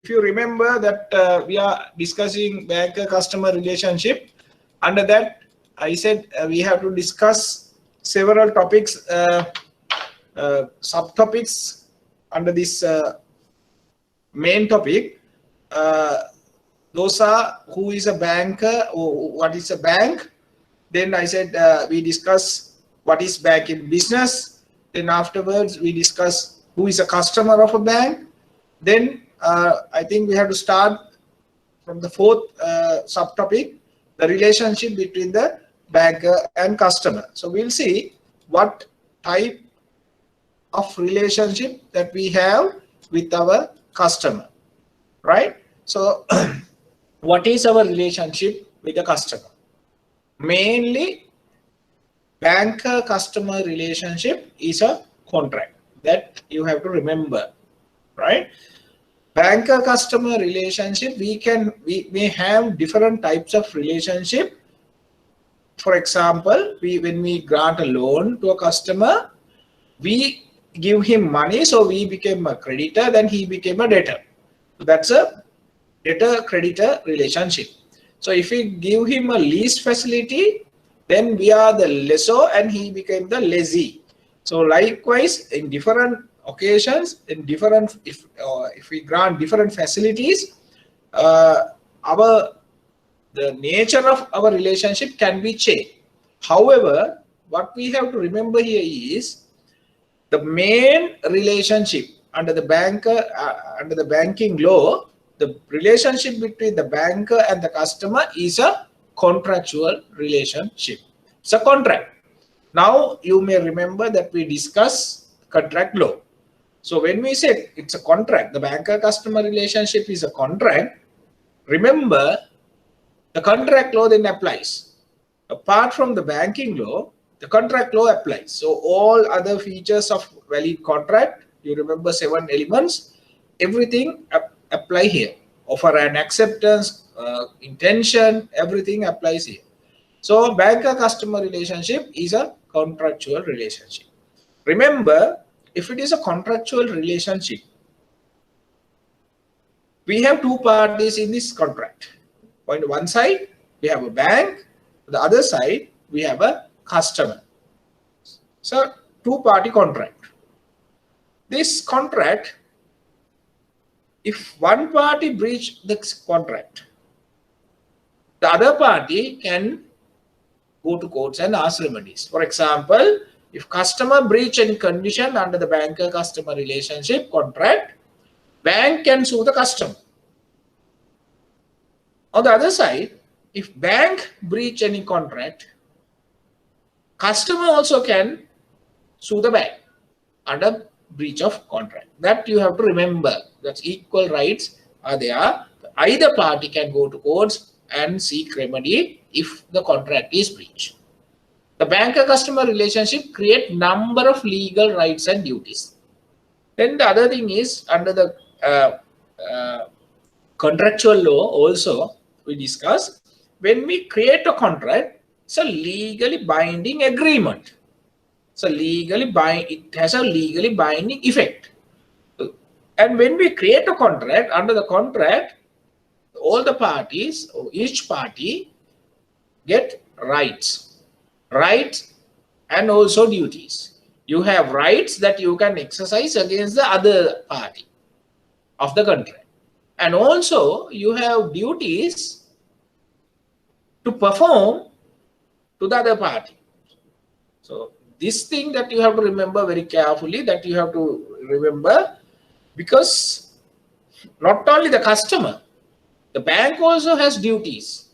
you remember that we are discussing banker-customer relationship, under that I said we have to discuss several topics, subtopics under this main topic. Those are who is a banker or what is a bank. Then I said we discuss what is banking business. Then afterwards we discuss who is a customer of a bank. Then I think we have to start from the fourth subtopic, the relationship between the banker and customer. So we'll see what type of relationship that we have with our customer, right? So what is our relationship with the customer? Mainly banker-customer relationship is a contract that you have to remember, right? Banker-customer relationship, we may have different types of relationship. For example, when we grant a loan to a customer, we give him money, so we became a creditor, then he became a debtor. That's a debtor-creditor relationship. So if we give him a lease facility, then we are the lessor and he became the lessee. So likewise, in different occasions, in different, if we grant different facilities, the nature of our relationship can be changed. However, what we have to remember here is the main relationship under the banking law. The relationship between the banker and the customer is a contractual relationship. It's a contract. Now you may remember that we discussed contract law. So when we say it's a contract, the banker-customer relationship is a contract, remember the contract law then applies. Apart from the banking law, the contract law applies. So all other features of valid contract, you remember 7 elements, everything apply here. Offer and acceptance, intention, everything applies here. So banker-customer relationship is a contractual relationship. Remember, if it is a contractual relationship, we have two parties in this contract. On one side, we have a bank. On the other side, we have a customer. So two-party contract. This contract, if one party breach the contract, the other party can go to courts and ask remedies. For example, if customer breach any condition under the banker-customer relationship contract, bank can sue the customer. On the other side, if bank breach any contract, customer also can sue the bank under breach of contract. That you have to remember. That's equal rights are there. Either party can go to courts and seek remedy if the contract is breached. The banker-customer relationship create number of legal rights and duties. Then the other thing is under the contractual law also we discuss, when we create a contract, it's a legally binding agreement. So it has a legally binding effect. And when we create a contract, under the contract, all the parties or each party get rights and also duties. You have rights that you can exercise against the other party of the contract. And also you have duties to perform to the other party. So this thing that you have to remember very carefully, because not only the customer, the bank also has duties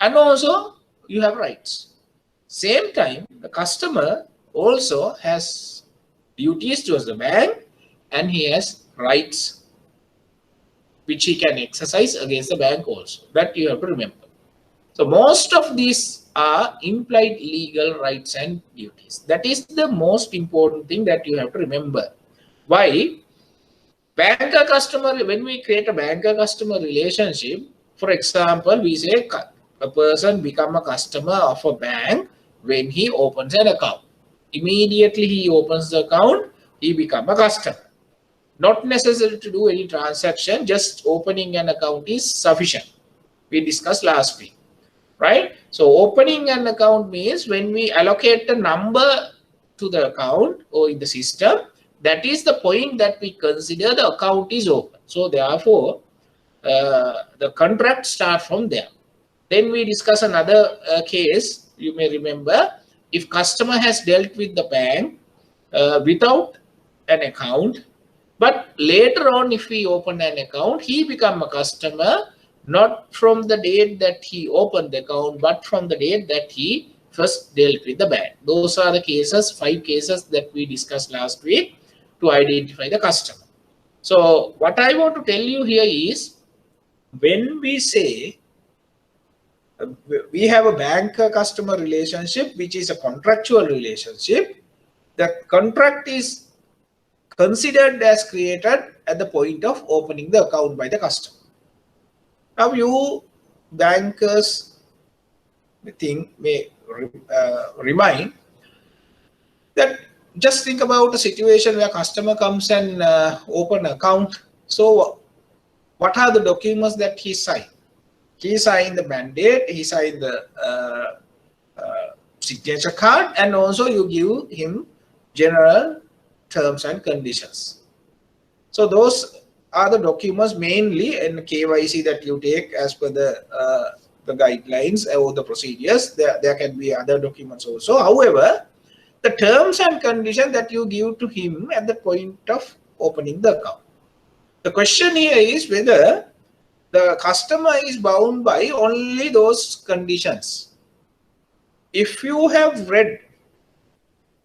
and also you have rights. Same time, the customer also has duties towards the bank and he has rights which he can exercise against the bank also. That you have to remember. So most of these are implied legal rights and duties. That is the most important thing that you have to remember. Why? Banker-customer, when we create a banker-customer relationship, for example, we say a person become a customer of a bank when he opens an account. Immediately he opens the account, he become a customer. Not necessary to do any transaction, just opening an account is sufficient. We discussed last week, right? So opening an account means when we allocate a number to the account or in the system, that is the point that we consider the account is open. So therefore, the contract starts from there. Then we discuss another case. You may remember, if customer has dealt with the bank without an account, but later on if we open an account, he become a customer not from the date that he opened the account, but from the date that he first dealt with the bank. Those are the cases, 5 cases that we discussed last week to identify the customer. So what I want to tell you here is, when we say we have a banker-customer relationship, which is a contractual relationship, the contract is considered as created at the point of opening the account by the customer. Now you bankers may remind that just think about a situation where customer comes and open an account. So what are the documents that he signed? He signed the mandate, he signed the signature card, and also you give him general terms and conditions. So those are the documents mainly in KYC that you take as per the guidelines or the procedures. There can be other documents also. However, the terms and conditions that you give to him at the point of opening the account. The question here is whether the customer is bound by only those conditions. If you have read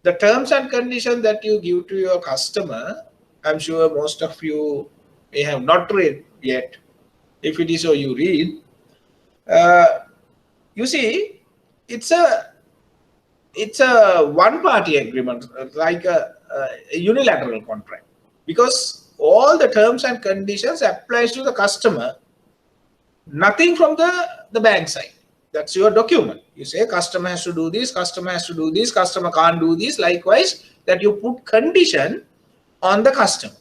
the terms and conditions that you give to your customer, I'm sure most of you may have not read yet. If it is so, you read. You see, it's a one-party agreement, like a unilateral contract, because all the terms and conditions applies to the customer. Nothing from the bank side. That's your document. You say customer has to do this, customer has to do this, customer can't do this. Likewise, that you put condition on the customer.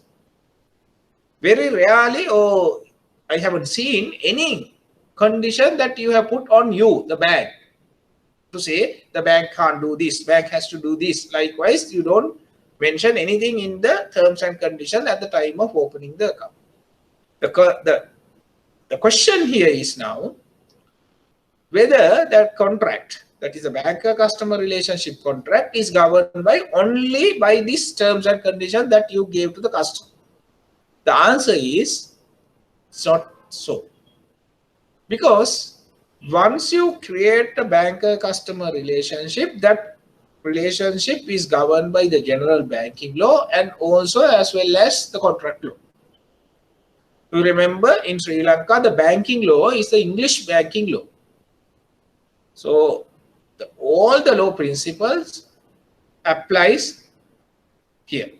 Very rarely, or I haven't seen any condition that you have put on you, the bank, to say the bank can't do this, bank has to do this. Likewise, you don't mention anything in the terms and conditions at the time of opening the account. The question here is now whether that contract, that is a banker-customer relationship contract, is governed by only by these terms and conditions that you gave to the customer. The answer is it's not so. Because once you create a banker-customer relationship, that relationship is governed by the general banking law and also as well as the contract law. You remember, in Sri Lanka, the banking law is the English banking law. So all the law principles applies here.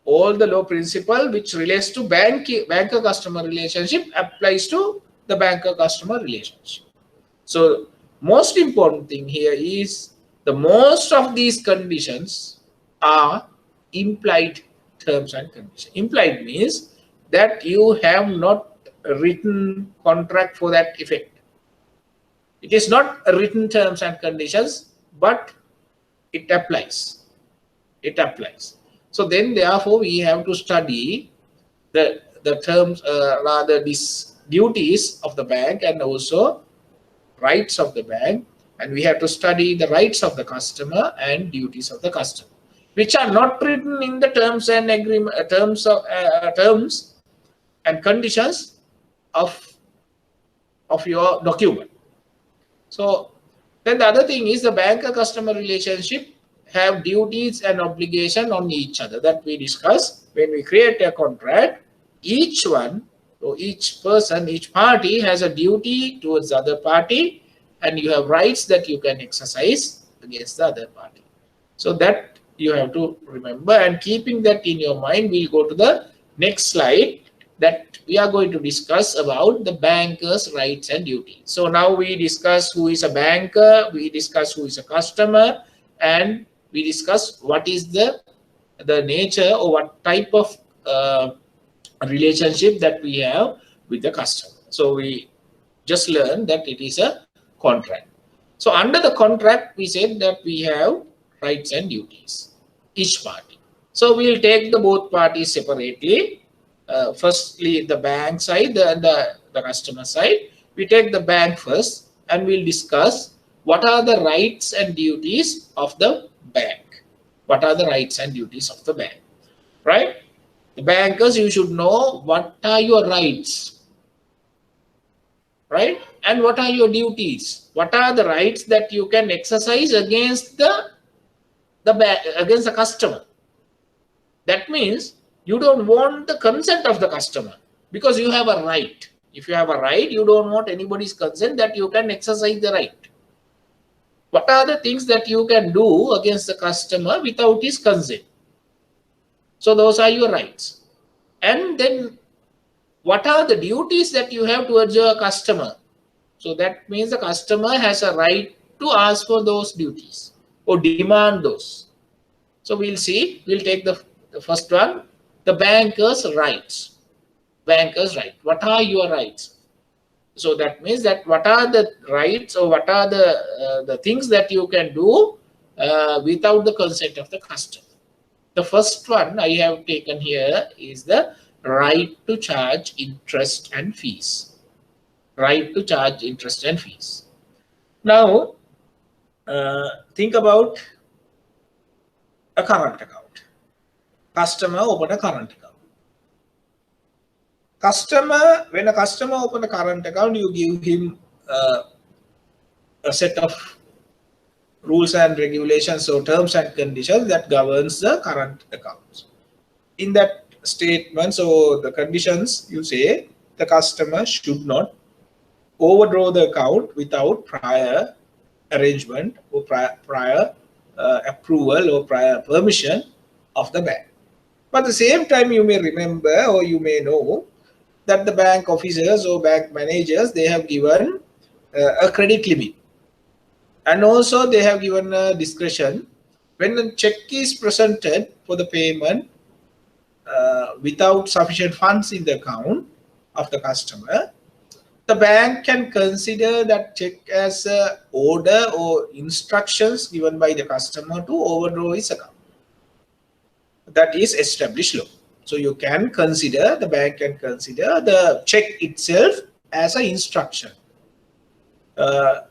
All the law principle which relates to banker-customer relationship applies to the banker-customer relationship. So most important thing here is the most of these conditions are implied terms and conditions. Implied means that you have not a written contract for that effect. It is not a written terms and conditions, but it applies. It applies. So then, therefore, we have to study the terms, rather these duties of the bank and also rights of the bank, and we have to study the rights of the customer and duties of the customer, which are not written in the terms and agreement, terms and conditions of your document. So then the other thing is the banker-customer relationship have duties and obligation on each other that we discuss. When we create a contract, each one, or each person, each party has a duty towards the other party, and you have rights that you can exercise against the other party. So that you have to remember, and keeping that in your mind, we'll go to the next slide that we are going to discuss about the banker's rights and duties. So now we discuss who is a banker, we discuss who is a customer, and we discuss what is the nature or what type of relationship that we have with the customer. So we just learned that it is a contract. So under the contract, we said that we have rights and duties, each party. So we'll take the both parties separately. Firstly, the bank side and the customer side. We take the bank first and we'll discuss what are the rights and duties of the bank. What are the rights and duties of the bank, right? The bankers, you should know what are your rights, right? And what are your duties? What are the rights that you can exercise against against the customer? That means you don't want the consent of the customer because you have a right. If you have a right, you don't want anybody's consent that you can exercise the right. What are the things that you can do against the customer without his consent? So those are your rights. And then what are the duties that you have towards your customer? So that means the customer has a right to ask for those duties or demand those. So we'll see, we'll take the first one, the banker's rights. Banker's right. What are your rights? So that means that what are the rights or what are the things that you can do without the consent of the customer. The first one I have taken here is the right to charge interest and fees. Right to charge interest and fees. Now, think about a current account. Customer open a current account. When a customer open a current account, you give him a set of rules and regulations or terms and conditions that governs the current accounts. In that statement, so the conditions, you say the customer should not overdraw the account without prior arrangement or prior approval or prior permission of the bank. But at the same time, you may remember or you may know that the bank officers or bank managers, they have given a credit limit. And also they have given a discretion when a check is presented for the payment without sufficient funds in the account of the customer, the bank can consider that check as an order or instructions given by the customer to overdraw his account. That is established law. So you can consider, the bank can consider the check itself as an instruction to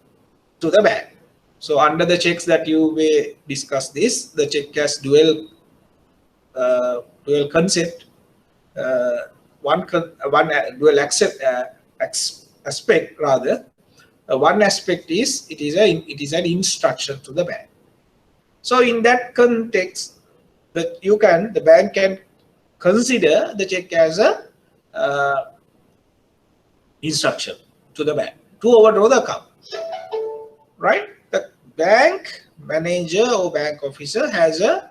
the bank. So under the checks that you may discuss this, the check has dual concept. One dual aspect rather. One aspect is it is an instruction to the bank. So in that context, the bank can consider the check as a instruction to the bank to overdraw the account, right? The bank manager or bank officer has a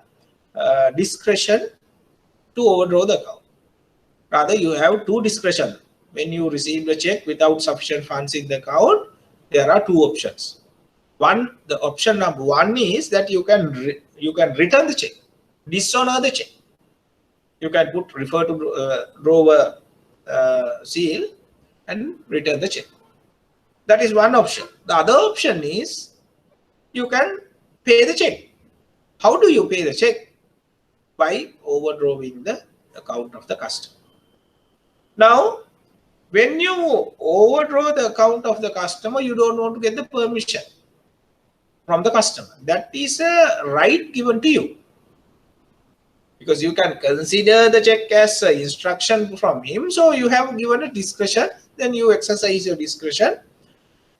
discretion to overdraw the account. Rather, you have two discretion. When you receive the check without sufficient funds in the account, there are two options. The option number one is that you can return the check, dishonor the check. You can refer to drawer seal and return the check. That is one option. The other option is you can pay the check. How do you pay the check? By overdrawing the account of the customer. Now, when you overdraw the account of the customer, you don't want to get the permission from the customer. That is a right given to you. Because you can consider the check as an instruction from him. So you have given a discretion, then you exercise your discretion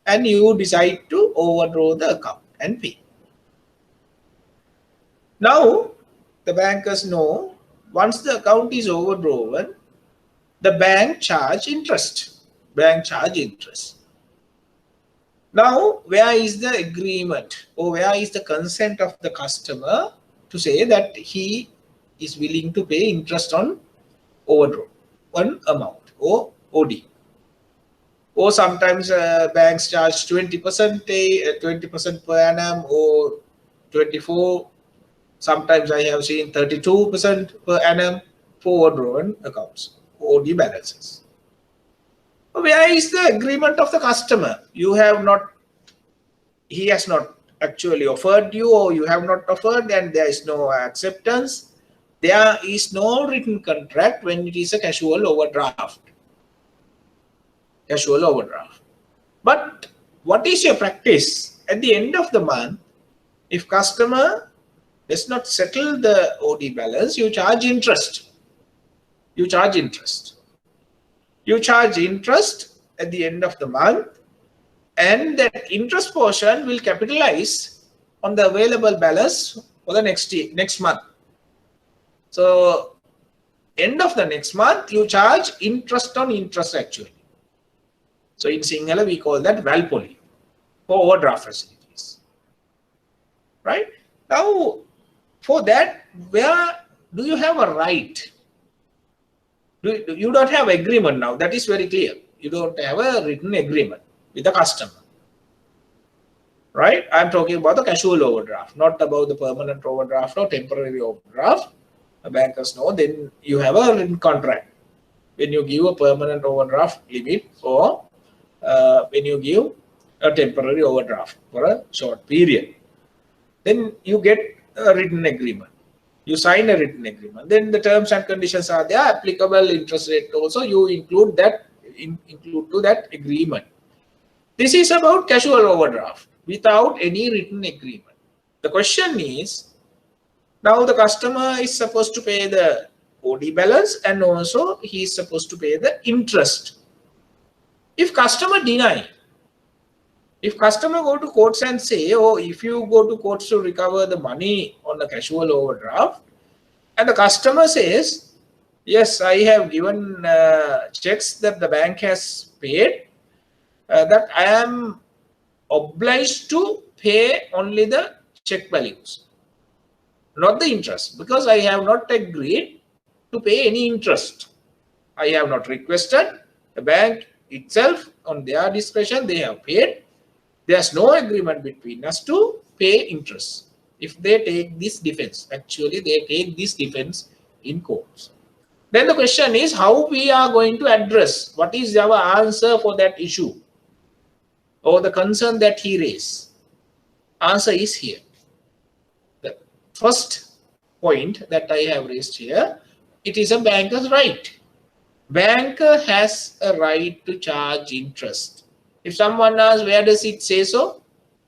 and you decide to overdraw the account and pay. Now, the bankers know once the account is overdrawn, the bank charge interest. Now, where is the agreement or where is the consent of the customer to say that he is willing to pay interest on overdraw, one amount or OD? Or sometimes banks charge 20% per annum or 24. Sometimes I have seen 32% per annum. forward-drawn accounts, OD balances. Where is the agreement of the customer? You have not, he has not actually offered you, or you have not offered, and there is no acceptance. There is no written contract when it is a casual overdraft. Casual overdraft. But what is your practice? At the end of the month, if customer does not settle the OD balance, you charge interest. You charge interest. You charge interest at the end of the month, and that interest portion will capitalize on the available balance for the next month. So end of the next month, you charge interest on interest actually. So in Sinhala, we call that Valpoli for overdraft facilities. Right? Now, for that, where do you have a right? You don't have agreement now. That is very clear. You don't have a written agreement with the customer. Right? I'm talking about the casual overdraft, not about the permanent overdraft or temporary overdraft. The bankers know, then you have a written contract. When you give a permanent overdraft limit, or when you give a temporary overdraft for a short period, then you get a written agreement. You sign a written agreement. Then the terms and conditions are there, applicable interest rate also, you include that, include to that agreement. This is about casual overdraft without any written agreement. The question is, now the customer is supposed to pay the OD balance, and also he is supposed to pay the interest. If customer deny, if customer go to courts and say, oh, if you go to courts to recover the money on the casual overdraft, and the customer says, yes, I have given checks that the bank has paid, that I am obliged to pay only the check values, not the interest, because I have not agreed to pay any interest. I have not requested. The bank itself, on their discretion, they have paid. There's no agreement between us to pay interest. If they take this defense, actually they take this defense in courts. Then the question is how we are going to address, what is our answer for that issue or the concern that he raised? Answer is here. The first point that I have raised here, it is a banker's right. Banker has a right to charge interest. If someone asks, where does it say so?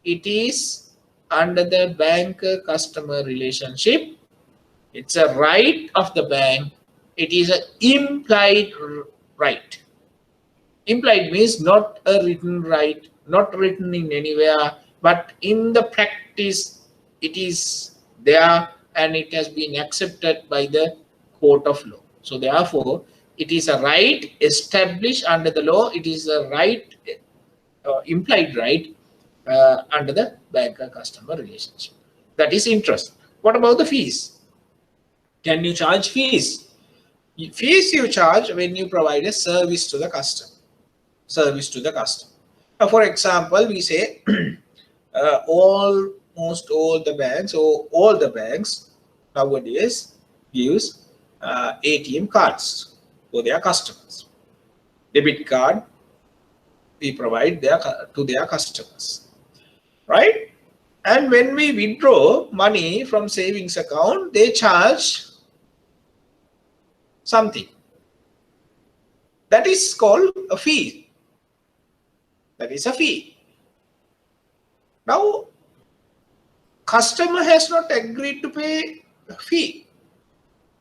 It is under the banker-customer relationship. It's a right of the bank. It is an implied right. Implied means not a written right, not written in anywhere, but in the practice, it is there and it has been accepted by the court of law. So therefore, it is a right established under the law. It is a right, implied right under the banker-customer relationship. That is interest. What about the fees? Can you charge fees? Fees you charge when you provide a service to the customer. Service to the customer. For example, we say almost all the banks or all the banks nowadays use ATM cards for their customers. Debit card we provide to their customers, right? And when we withdraw money from savings account, they charge something. That is called a fee. That is a fee. Now, customer has not agreed to pay a fee.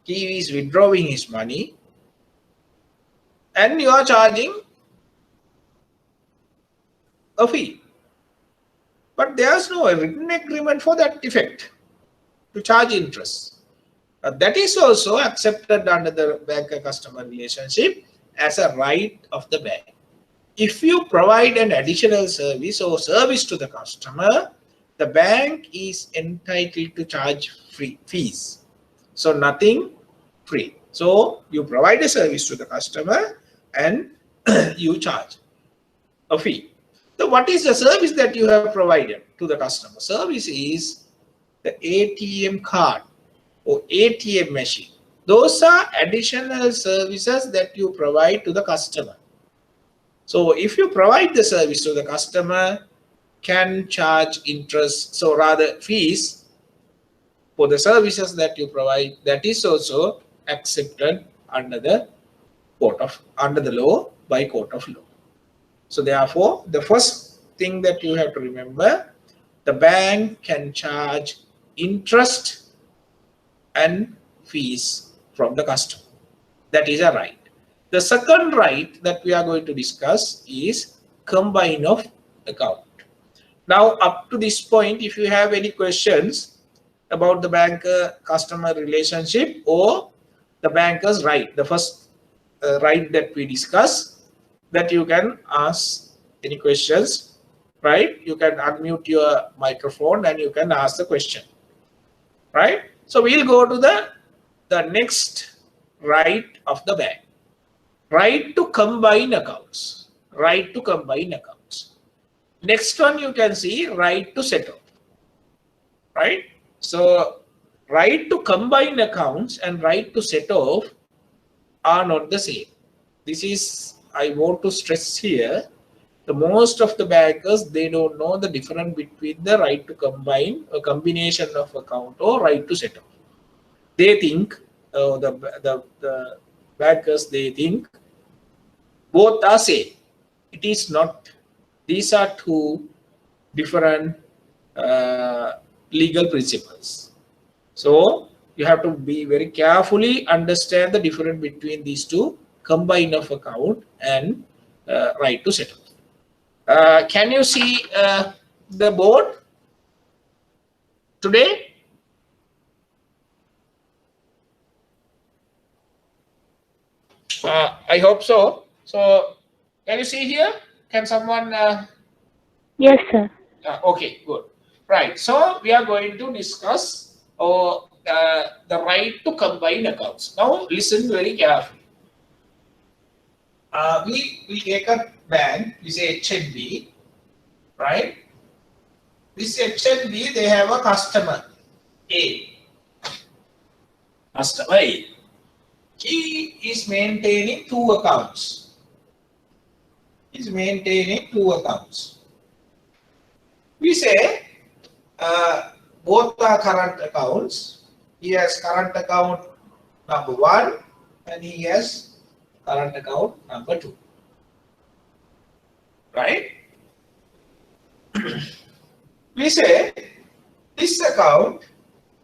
He is withdrawing his money and you are charging a fee. But there is no written agreement for that effect to charge interest. That is also accepted under the banker-customer relationship as a right of the bank. If you provide an additional service or service to the customer, the bank is entitled to charge fees. So nothing free. So you provide a service to the customer and you charge a fee. So what is the service that you have provided to the customer? Service is the ATM card or ATM machine. Those are additional services that you provide to the customer. So if you provide the service to the customer, can charge interest, so rather fees for the services that you provide, that is also accepted under the under the law by court of law. So therefore, the first thing that you have to remember, the bank can charge interest and fees from the customer. That is a right. The second right that we are going to discuss is combine of account. Now, up to this point, if you have any questions about the banker customer relationship or the banker's right, the first right that we discussed, that you can ask any questions, right? You can unmute your microphone and you can ask the question, right? So we'll go to the next right of the bank. Right to combine accounts. Right to combine accounts. Next one you can see right to settle. Right? So right to combine accounts and right to set off are not the same. This is, I want to stress here, the most of the bankers, they don't know the difference between the right to combine, a combination of account, or right to set off. They think, the bankers, they think both are same. It is not. These are two different legal principles. So you have to be very carefully understand the difference between these two, combine of account and right to settle. Can you see the board today? I hope so. So can you see here? Can someone? Yes, sir. Okay, good. Right. So we are going to discuss the right to combine accounts. Now listen very carefully. We take a bank, we say HNB, right? This HNB, they have a customer A. Customer A. He is maintaining two accounts. He's maintaining two accounts. We say both are current accounts. He has current account number 1 and he has current account number 2. Right? We say this account,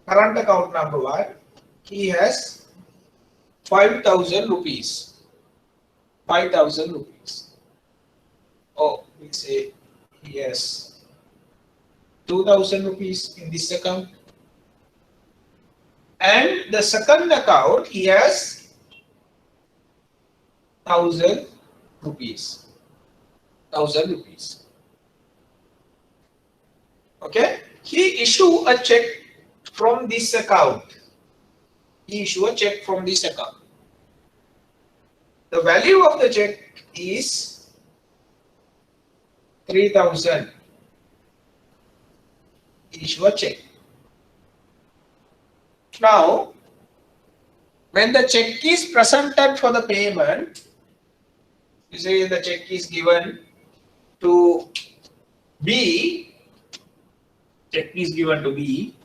current account number 1, he has 5,000 rupees. 5,000 rupees. Oh, we say he has 2,000 rupees in this account. And the second account, he has 1,000 rupees. 1,000 rupees. Okay? He issue a check from this account. He issue a check from this account. The value of the check is 3,000. Issue a check. Now, when the check is presented for the payment, you say the check is given to B, check is given to B,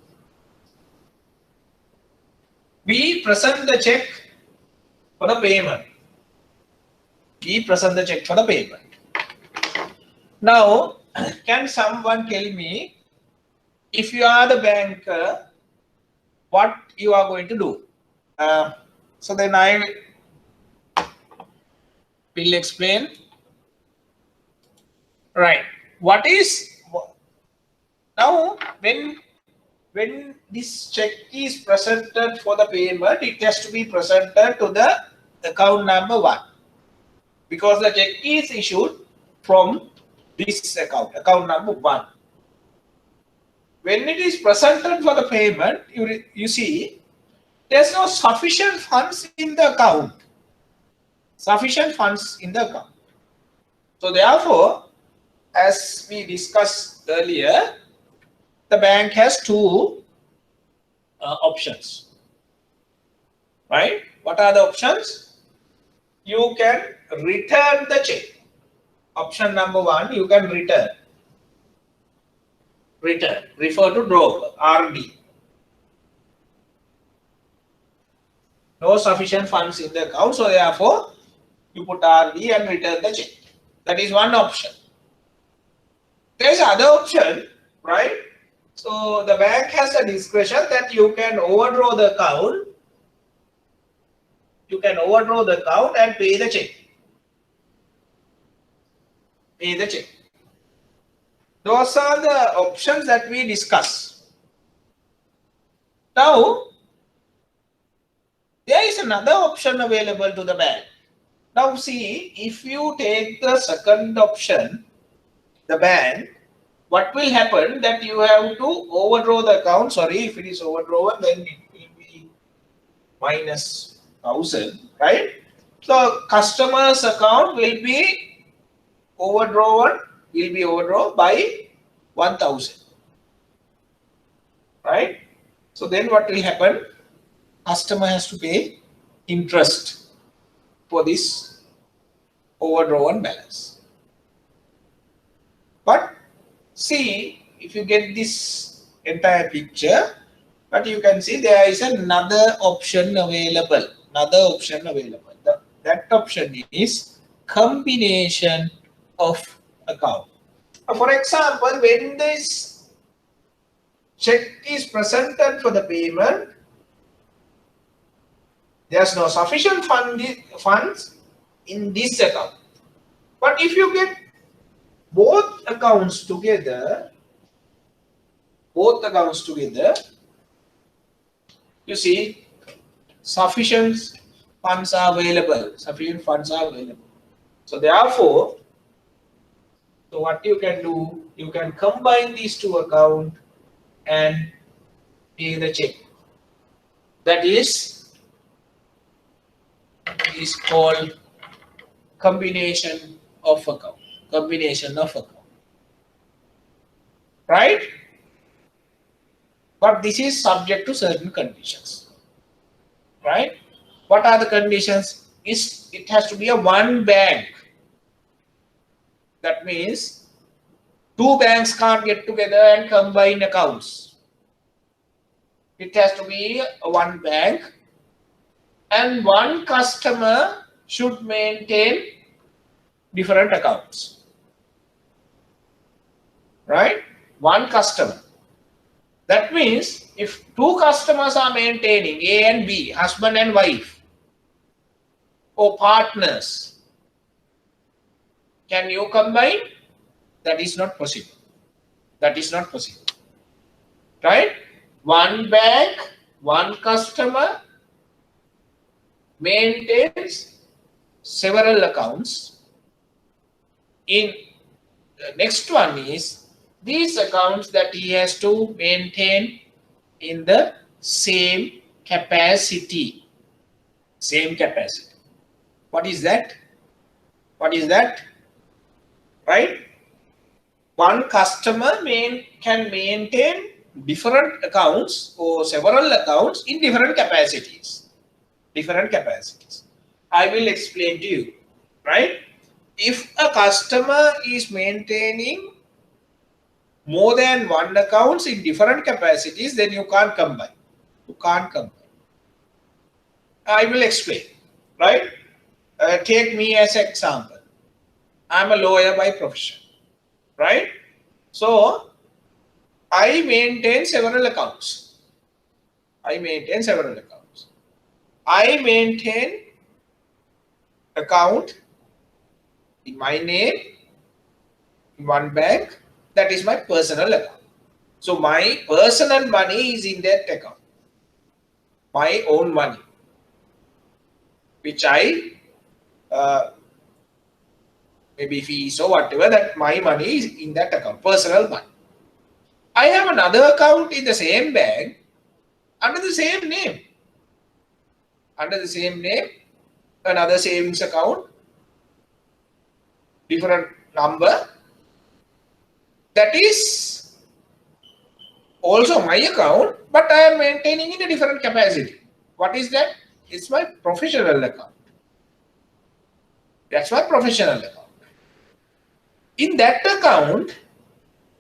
we present the check for the payment. We present the check for the payment. Now, can someone tell me, if you are the banker, what you are going to do? So then I will explain. Right. What is now when this check is presented for the payment, it has to be presented to the account number 1, because the check is issued from this account, account number 1. When it is presented for the payment, you see there's no sufficient funds in the account. Sufficient funds in the account. So therefore, as we discussed earlier, the bank has two options. right? What are the options? You can return the check. Option number 1, you can return. Return, refer to drawer, RD. No sufficient funds in the account, so therefore you put RD and return the check. That is one option. There is other option, right? So the bank has a discretion that you can overdraw the account. You can overdraw the account and pay the check. Pay the check. Those are the options that we discuss. Now, there is another option available to the bank. Now see, if you take the second option, the bank, what will happen that you have to overdraw the account. Sorry, if it is overdrawn, then it will be minus 1000, right? So customer's account will be overdrawn by 1000, right? So then what will happen? Customer has to pay interest for this overdrawn balance. But see, if you get this entire picture, but you can see there is another option available. That option is combination of account. For example, when this check is presented for the payment, there's no sufficient funds in this account. But if you get both accounts together, you see sufficient funds are available. So therefore, so what you can do, you can combine these two accounts and pay the check. That is called combination of account. Right? But this is subject to certain conditions. Right? What are the conditions? It has to be a one bank. That means two banks can't get together and combine accounts. It has to be a one bank, and one customer should maintain different accounts. Right? One customer. That means if two customers are maintaining, A and B, husband and wife, or partners, can you combine? That is not possible. Right? One bank, one customer maintains several accounts. In the next one is these accounts that he has to maintain in the same capacity. What is that? Right? One customer can maintain different accounts or several accounts in different capacities. I will explain to you. Right? If a customer is maintaining more than one accounts in different capacities, then you can't combine. I will explain. Right? Take me as an example. I'm a lawyer by profession. Right? So I maintain several accounts. I maintain account in my name in one bank. That is my personal account. So my personal money is in that account. My own money, which I maybe fees or whatever, that my money is in that account, personal money. I have another account in the same bank under the same name. Another savings account, different number. That is also my account, but I am maintaining in a different capacity. What is that? It's my professional account. That's my professional account. In that account,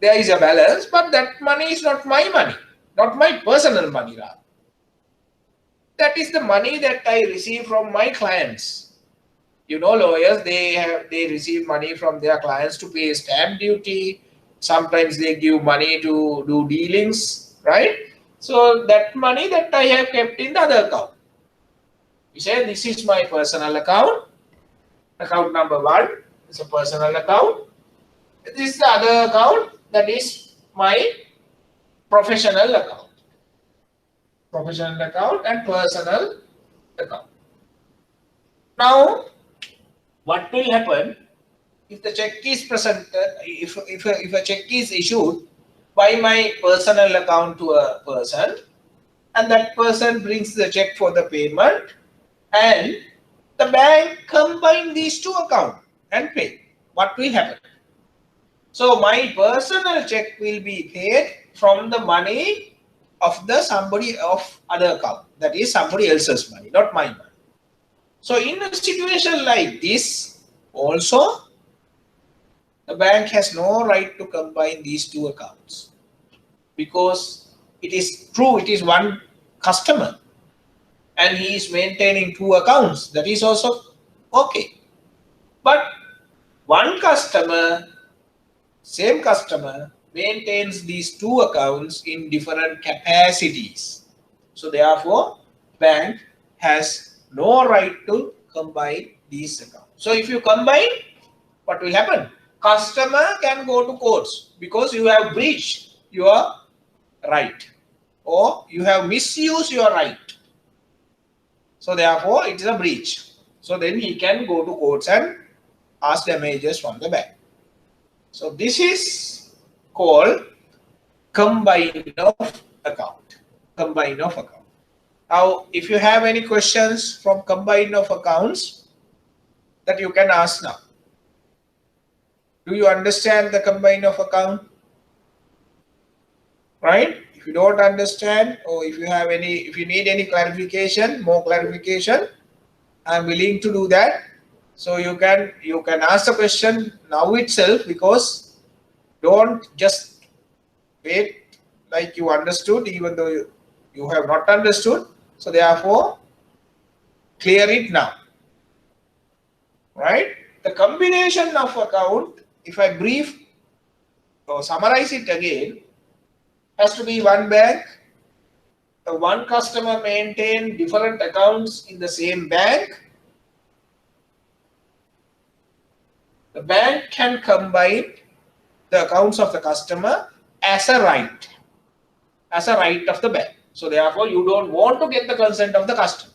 there is a balance, but that money is not my money, not my personal money. Rather. That is the money that I receive from my clients. You know, lawyers, they receive money from their clients to pay stamp duty. Sometimes they give money to do dealings, right? So that money that I have kept in the other account. We say this is my personal account. Account number 1 is a personal account. This is the other account, that is my professional account. Professional account and personal account. Now, what will happen if the check is presented, if a check is issued by my personal account to a person, and that person brings the check for the payment, and the bank combine these two accounts and pay, what will happen? So my personal check will be paid from the money of the somebody of other account, that is somebody else's money, not my money. So in a situation like this, also the bank has no right to combine these two accounts, because it is true, it is one customer and he is maintaining two accounts. That is also okay. But one customer, same customer, maintains these two accounts in different capacities. So therefore, bank has no right to combine these accounts. So if you combine, what will happen? Customer can go to courts because you have breached your right or you have misused your right. So therefore, it is a breach. So then he can go to courts and ask damages from the bank. So this is called combine of account. Combine of account. Now, if you have any questions from combine of accounts, that you can ask now. Do you understand the combine of account? Right? If you don't understand, or if you have any, if you need any clarification, more clarification, I'm willing to do that. So you can ask the question now itself, because don't just wait like you understood, even though you have not understood. So therefore, clear it now. Right? The combination of account, if I brief or summarize it again, has to be one bank. One customer maintain different accounts in the same bank. The bank can combine the accounts of the customer as a right of the bank. So therefore, you don't want to get the consent of the customer.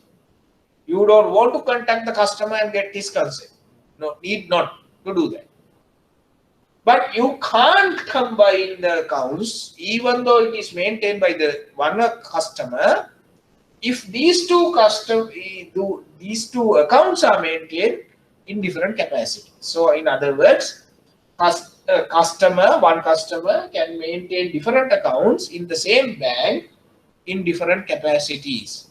You don't want to contact the customer and get his consent. No, need not to do that. But you can't combine the accounts, even though it is maintained by the one customer, if these two accounts are maintained in different capacities. So in other words, one customer can maintain different accounts in the same bank in different capacities.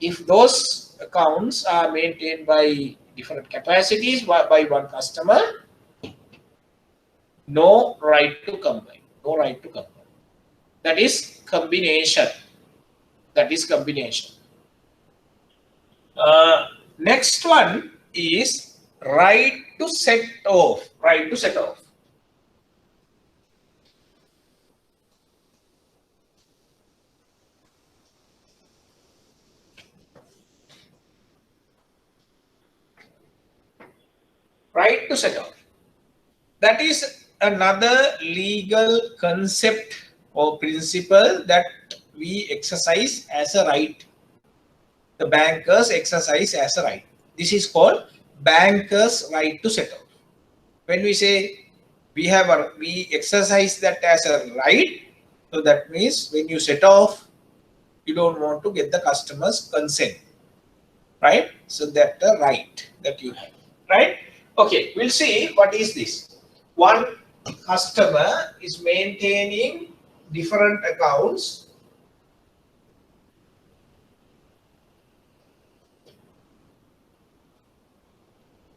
If those accounts are maintained by different capacities by one customer, no right to combine. No right to combine. That is combination. That is combination. Next one is right to set off. Right to set off. Right to set off. That is another legal concept or principle that we exercise as a right. The bankers exercise as a right. This is called bankers' right to set off. When we say we exercise that as a right, so that means when you set off, you don't want to get the customer's consent, right? So that's the right that you have, right? Okay, we'll see what is this. One customer is maintaining different accounts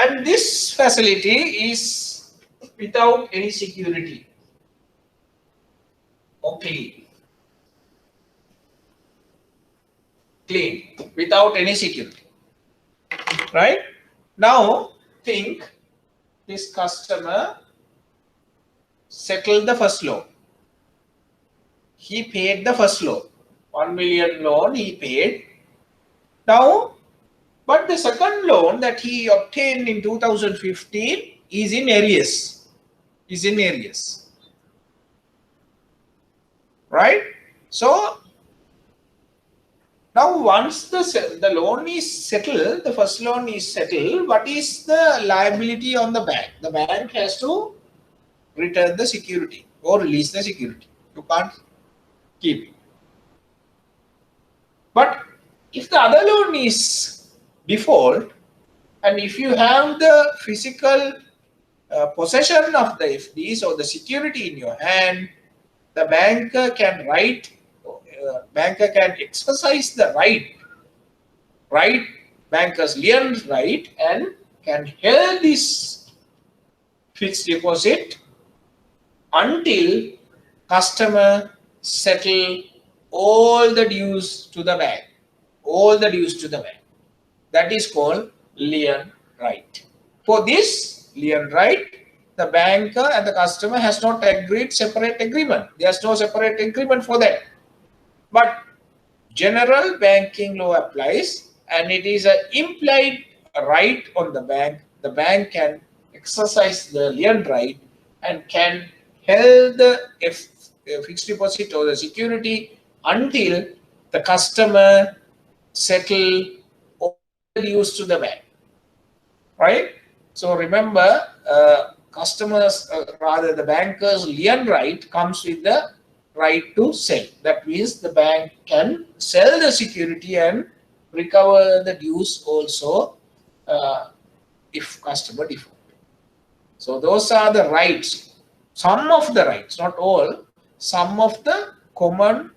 And this facility is without any security. Okay. Clean, without any security. Right? Now think this customer settled the first loan. He paid the first loan. 1 million loan he paid. Now, but the second loan that he obtained in 2015 is in arrears. Right? So now once the loan is settled, the first loan is settled, what is the liability on the bank? The bank has to return the security or release the security. You can't keep it. But if the other loan is default, and if you have the physical possession of the FDs or the security in your hand, the banker can exercise the banker's lien right, and can hold this fixed deposit until customer settle all the dues to the bank. That is called lien right. For this lien right, the banker and the customer has not agreed separate agreement. There's no separate agreement for that. But general banking law applies, and it is an implied right on the bank. The bank can exercise the lien right and can hold the fixed deposit or the security until the customer settle all the dues to the bank. Right? So remember, the banker's lien right comes with the right to sell. That means the bank can sell the security and recover the dues also if customer default. So those are the rights, some of the rights, not all, some of the common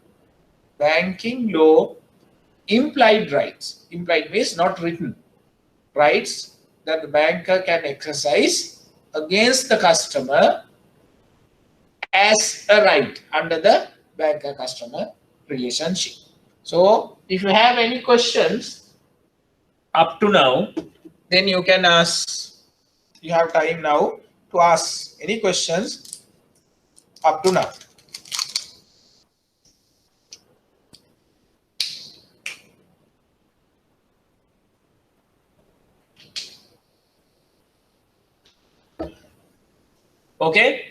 banking law implied rights. Implied means not written rights that the banker can exercise against the customer as a right under the banker-customer relationship. So if you have any questions up to now, then you can ask. You have time now to ask any questions up to now. Okay.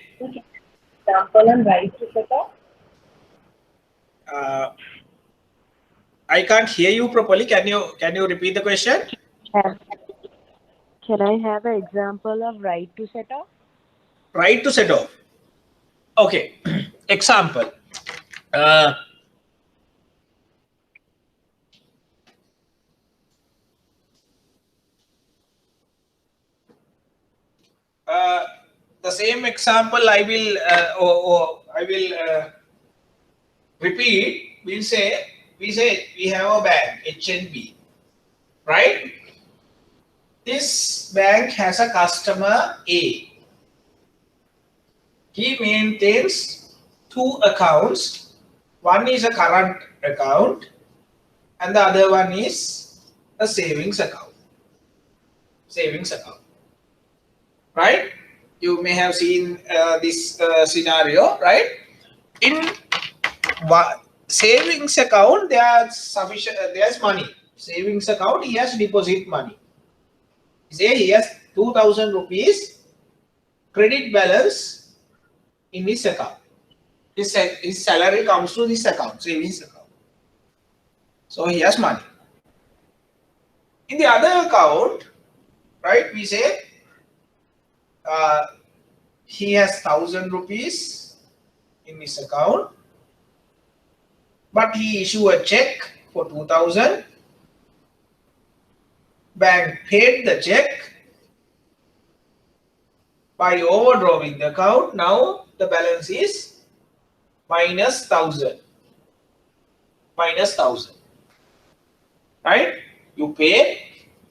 Example and right to set up. I can't hear you properly. Can you repeat the question? Can I have an example of right to set up? Right to set off. Okay. Example. The same example I will repeat. We say we have a bank HNB, right? This bank has a customer A. He maintains two accounts. One is a current account and the other one is a savings account. Right? You may have seen this scenario, right? In savings account, there's money. Savings account, he has deposit money. Say he has 2,000 rupees credit balance in his account. His salary comes to this account, savings account. So he has money. In the other account, right, we say he has 1,000 rupees in his account, but he issue a check for 2,000. Bank paid the check by overdrawing the account. Now the balance is minus 1,000. Right? You pay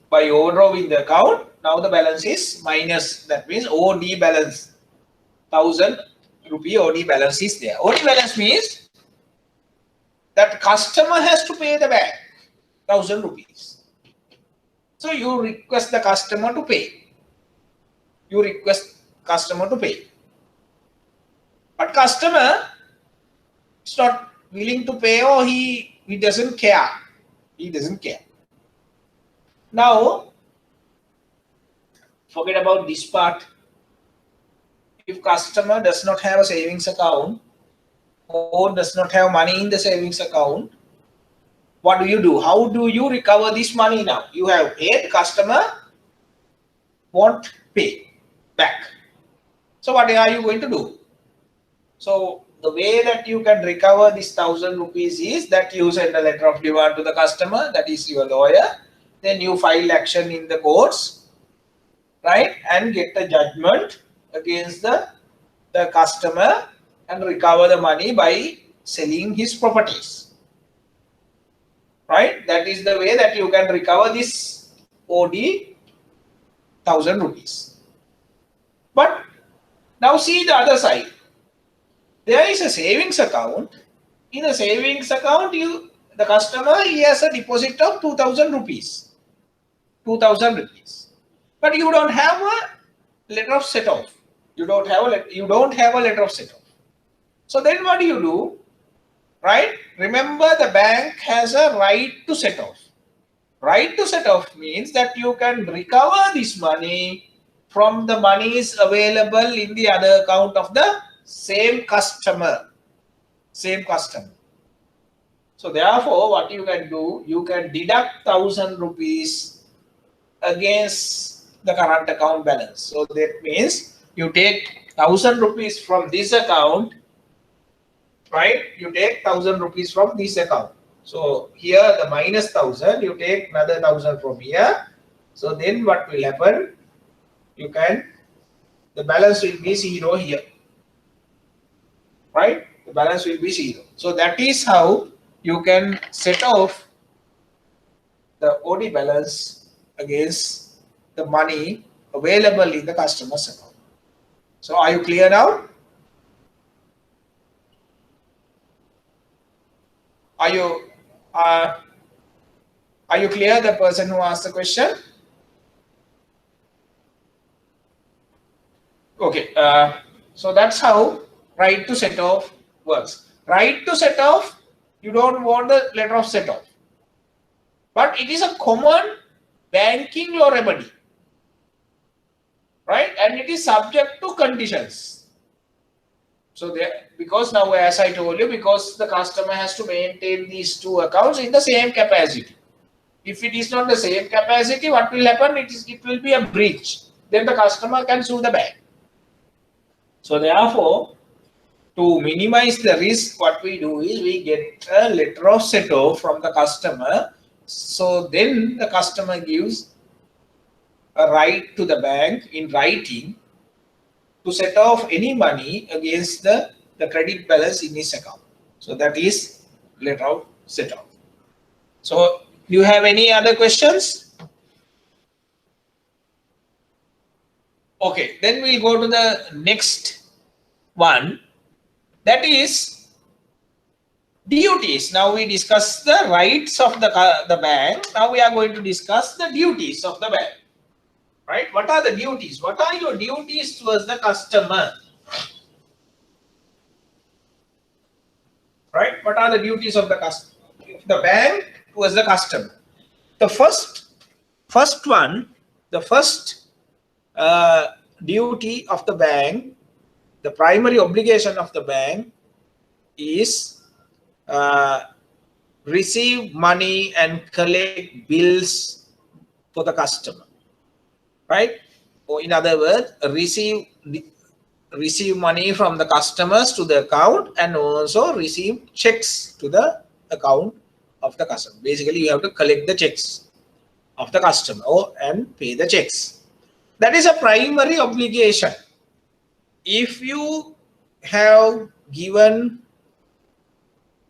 by overdrawing the account. now the balance is minus. That means OD balance, 1000 rupee OD balance is there. OD balance means that customer has to pay the bank 1000 rupees. So you request the customer to pay. You request customer to pay. But customer is not willing to pay, or he doesn't care. He doesn't care. Now, forget about this part. If customer does not have a savings account or does not have money in the savings account, what do? How do you recover this money now? You have paid, customer won't pay back. So what are you going to do? So the way that you can recover this 1000 rupees is that you send a letter of demand to the customer, that is your lawyer. Then you file action in the courts, right, and get a judgment against the customer and recover the money by selling his properties, right? That is the way that you can recover this OD 1000 rupees. But now see the other side. There is a savings account. In a savings account, the customer, he has a deposit of 2000 rupees. 2000 rupees. But you don't have a letter of set off. You don't have a letter of set off. So then what do? Right? Remember, the bank has a right to set off. Right to set off means that you can recover this money from the monies available in the other account of the same customer. Same customer. So therefore, what you can do, you can deduct 1000 rupees against the current account balance. So that means you take 1000 rupees from this account, right? You take 1000 rupees from this account. So here the minus 1000, you take another 1000 from here. So then what will happen? The balance will be 0 here, right? The balance will be 0. So that is how you can set off the OD balance against the money available in the customer's account. So are you clear now? Are you clear, the person who asked the question? Okay, so that's how right to set off works. Right to set off, you don't want the letter of set off, but it is a common banking law remedy, right? And it is subject to conditions. So because now, as I told you, because the customer has to maintain these two accounts in the same capacity. If it is not the same capacity, what will happen? It will be a breach. Then the customer can sue the bank. So therefore, to minimize the risk, what we do is we get a letter of set off from the customer. So then the customer gives a right to the bank in writing to set off any money against the credit balance in his account. So that is letter of set off. So do you have any other questions? Okay, then we'll go to the next one, that is duties. Now we discuss the rights of the bank. Now we are going to discuss the duties of the bank. Right? What are the duties? What are your duties towards the customer? Right? What are the duties of the customer? The bank towards the customer. The first duty of the bank, the primary obligation of the bank is receive money and collect bills for the customer, right? Or in other words, receive money from the customers to the account and also receive checks to the account of the customer. Basically, you have to collect the checks of the customer and pay the checks. That is a primary obligation. If you have given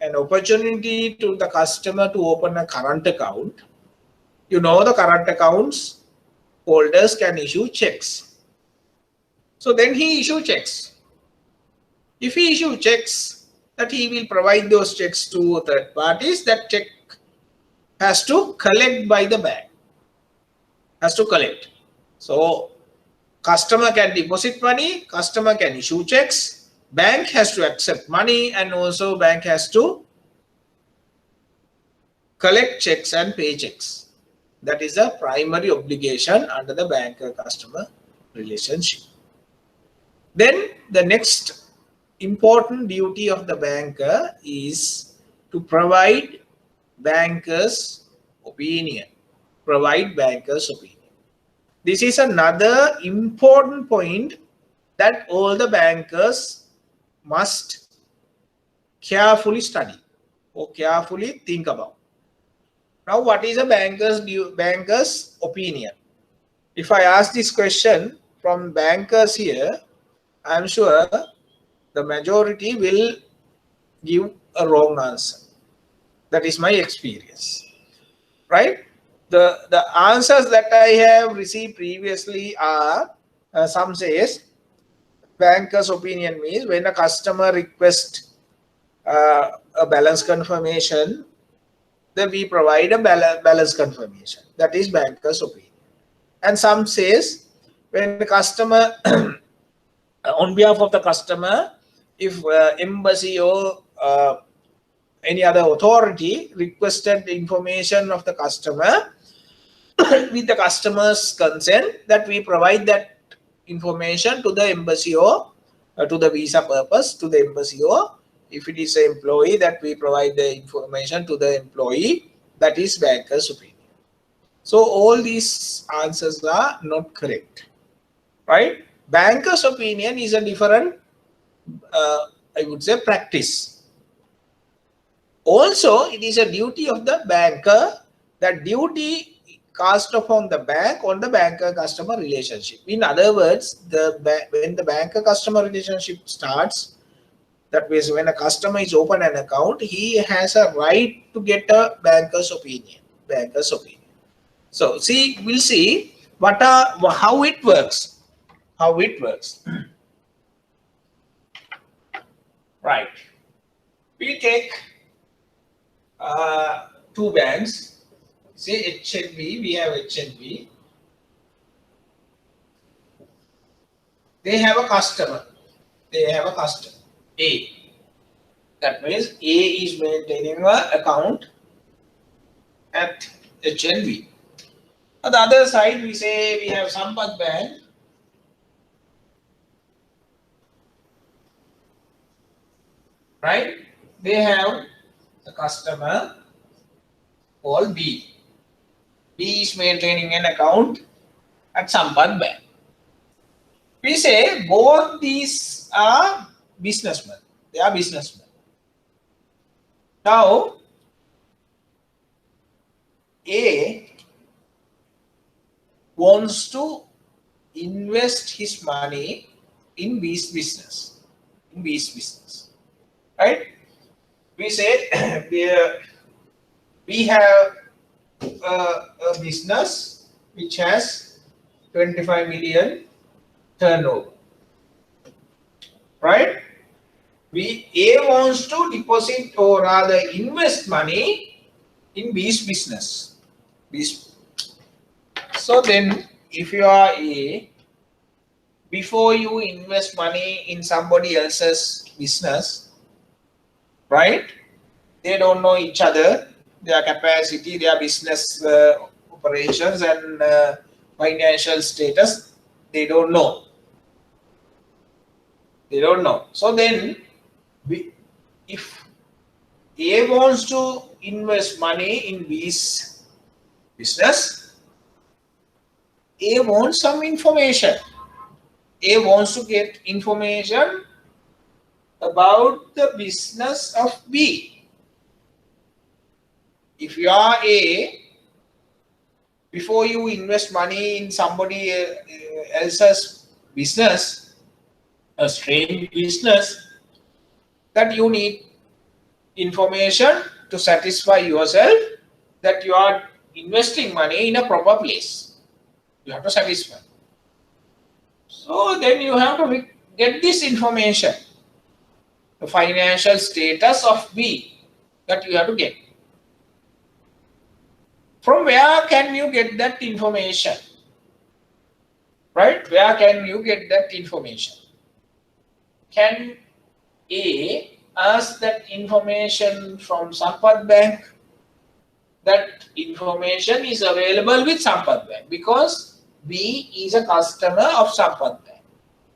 an opportunity to the customer to open a current account, you know the current accounts holders can issue checks. So then he issue checks. If he issue checks, that he will provide those checks to third parties, that check has to collect by the bank. Has to collect. So customer can deposit money, customer can issue checks, bank has to accept money, and also bank has to collect checks and pay checks. That is a primary obligation under the banker-customer relationship. Then the next important duty of the banker is to provide banker's opinion. Provide banker's opinion. This is another important point that all the bankers must carefully study or carefully think about. Now, what is a banker's opinion? If I ask this question from bankers here, I am sure the majority will give a wrong answer. That is my experience, right? The answers that I have received previously are, some says, banker's opinion means when a customer requests a balance confirmation, then we provide a balance confirmation. That is banker's opinion. And some says when the customer, on behalf of the customer, if embassy or any other authority requested information of the customer with the customer's consent, that we provide that information to the embassy or to the visa purpose to the embassy, or if it is an employee, that we provide the information to the employee. That is banker's opinion. So all these answers are not correct, right? Banker's opinion is a different, I would say, practice. Also, it is a duty of the banker. That duty cast upon the bank on the banker-customer relationship. In other words, when the banker-customer relationship starts, that means when a customer is open an account, he has a right to get a banker's opinion. Banker's opinion. So see, we'll see how it works. How it works. Right. We take two banks. Say HNB, we have HNB. They have a customer. They have a customer, A. That means A is maintaining an account at HNB. On the other side, we say we have Sampath Bank. Right? They have the customer called B. B is maintaining an account at Sampath Bank. We say both these are businessmen. They are businessmen. Now, A wants to invest his money in B's business. In B's business. Right? We say we have a business which has 25 million turnover, right? A wants to deposit or rather invest money in B's business. So then, if you are A, before you invest money in somebody else's business, right? They don't know each other, their capacity, their business operations and financial status. They don't know. They don't know. So then, if A wants to invest money in B's business, A wants some information. A wants to get information about the business of B. If you are A, before you invest money in somebody else's business, a strange business, that you need information to satisfy yourself that you are investing money in a proper place. You have to satisfy. So then you have to get this information, the financial status of B, that you have to get. From where can you get that information? Right? Where can you get that information? Can A ask that information from Sampath Bank? That information is available with Sampath Bank because B is a customer of Sampath Bank.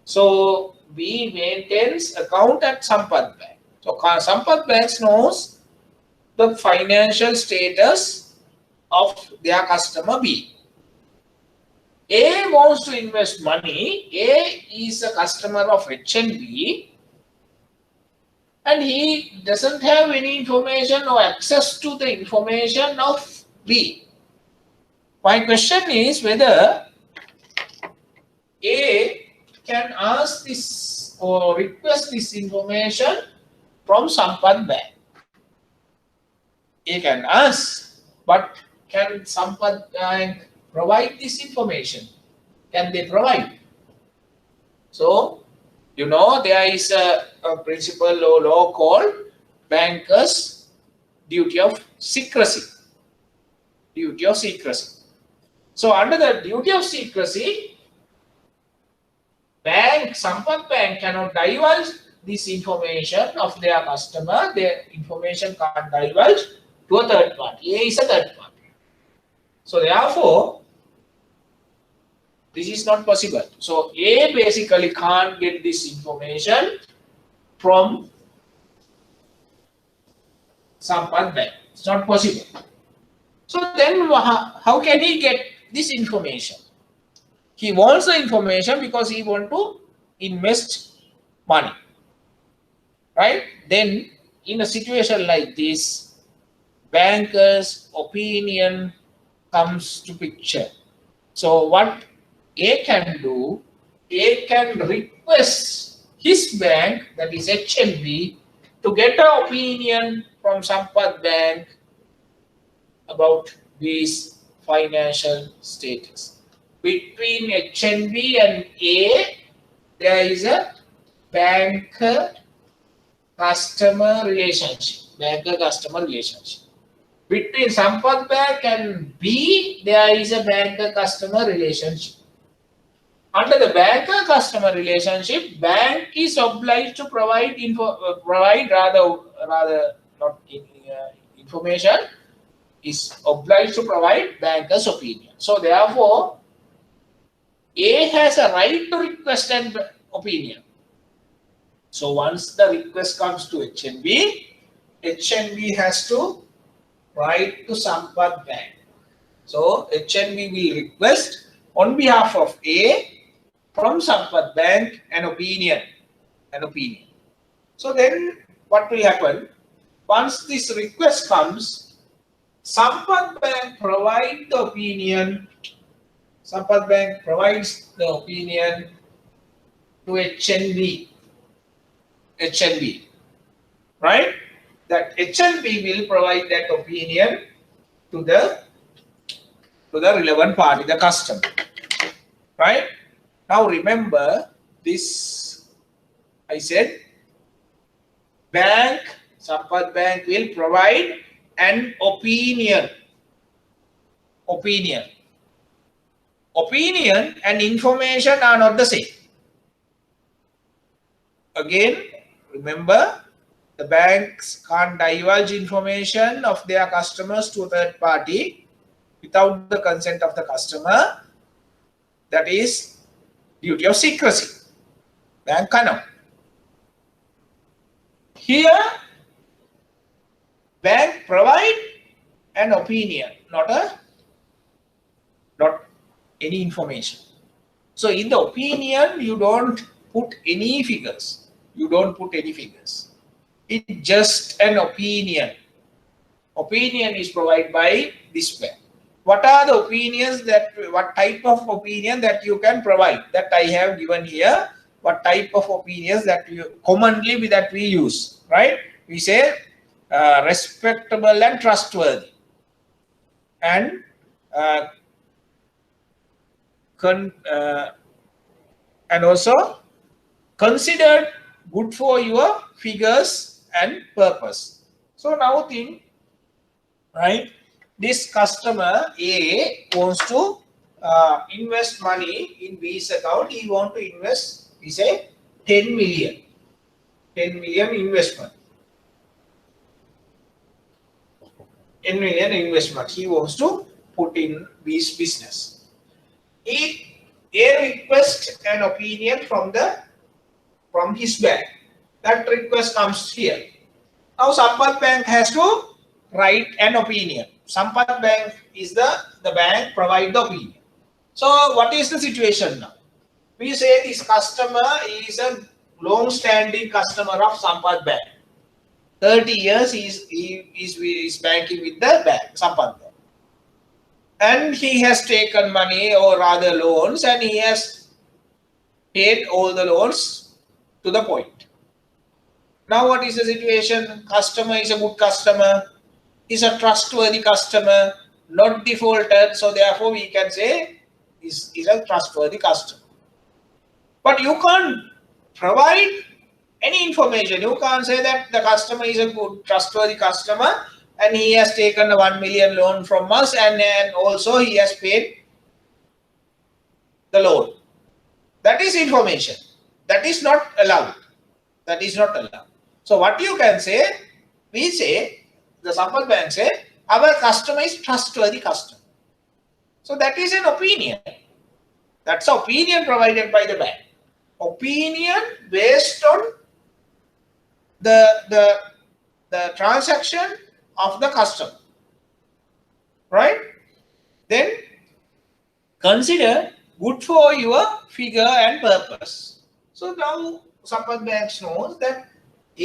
So B maintains account at Sampath Bank. So Sampath Bank knows the financial status of their customer B. A wants to invest money. A is a customer of HNB and he doesn't have any information or access to the information of B. My question is whether A can ask this or request this information from Sampath Bank. A can ask, but can Sampath Bank provide this information? Can they provide? So, you know, there is a principle or law called bankers' duty of secrecy. Duty of secrecy. So, under the duty of secrecy, Sampath Bank cannot divulge this information of their customer. Their information can't divulge to a third party. A is a third party. So, therefore, this is not possible. So, A basically can't get this information from Sampath Bank. It's not possible. So, then how can he get this information? He wants the information because he wants to invest money. Right? Then, in a situation like this, banker's opinion comes to picture. So, what A can do, A can request his bank, that is HNB, to get an opinion from Sampath Bank about this financial status. Between HNB and A, there is a banker-customer relationship. Banker-customer relationship. Between Sampath Bank and B, there is a banker-customer relationship. Under the banker-customer relationship, bank is obliged to provide information is obliged to provide banker's opinion. So therefore, A has a right to request an opinion. So once the request comes to HNB, HNB has to write to Sampath Bank. So HNB will request on behalf of A from Sampath Bank an opinion. So then what will happen? Once this request comes, Sampath Bank provides the opinion. Sampath Bank provides the opinion to HNB. Right? That HNB will provide that opinion to the relevant party, the customer. Right? Now remember this, I said Sampath Bank will provide an opinion. Opinion and information are not the same. Again, remember, the banks can't divulge information of their customers to a third party without the consent of the customer. That is duty of secrecy. Bank cannot. Here, bank provide an opinion, not any information. So in the opinion, you don't put any figures. It's just an opinion. Opinion is provided by this bank. What are the opinions what type of opinion that you can provide? That I have given here. What type of opinions that commonly that we use, right? We say respectable and trustworthy, and and also considered good for your figures and purpose. So now think, right? This customer A wants to invest money in B's account. He want to invest, we say 10 million. 10 million investment. 10 million investment. He wants to put in B's business. A requests an opinion from his bank. That request comes here. Now Sampath Bank has to write an opinion. Sampath Bank is the bank provide the opinion. So what is the situation now? We say this customer is a long-standing customer of Sampath Bank. 30 years he is banking with the bank, Sampath Bank. And he has taken money or rather loans, and he has paid all the loans to the point. Now what is the situation? Customer is a good customer, is a trustworthy customer, not defaulted. So therefore we can say is a trustworthy customer. But you can't provide any information. You can't say that the customer is a good trustworthy customer and he has taken a 1 million loan from us, and also he has paid the loan. That is information. That is not allowed. That is not allowed. So what you can say, we say, the Sampath Bank say, our customer is trustworthy customer. So that is an opinion. That's an opinion provided by the bank. Opinion based on the transaction of the customer. Right? Then consider good for your figure and purpose. So now Sampath Bank knows that A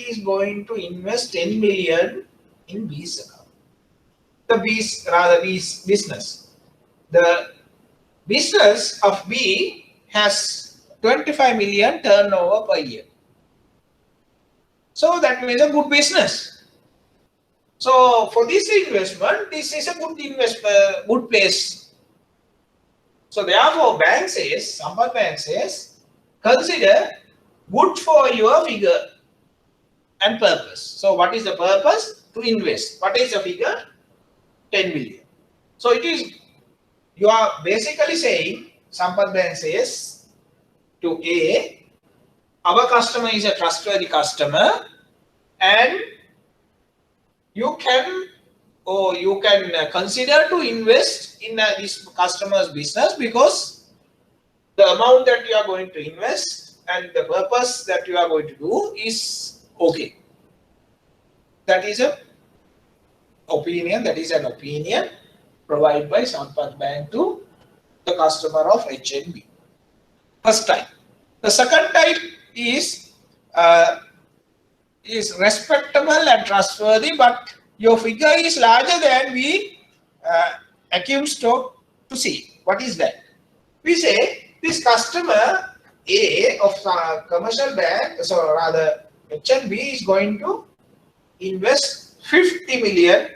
is going to invest 10 million in B's account. The B's business. The business of B has 25 million turnover per year. So that means a good business. So for this investment, this is a good place. So therefore, bank says, Sampath Bank says, consider good for your figure and purpose. So what is the purpose? To invest. What is the figure? 10 million. So it is, you are basically saying, Sampath Bank says to A, our customer is a trustworthy customer, and you can consider to invest in this customer's business because the amount that you are going to invest and the purpose that you are going to do is okay. That is an opinion. That is an opinion provided by Sampath Bank to the customer of HNB. First type. The second type is respectable and trustworthy, but your figure is larger than we accused to see. What is that? We say this customer A of commercial bank, so rather HNB, is going to invest 50 million,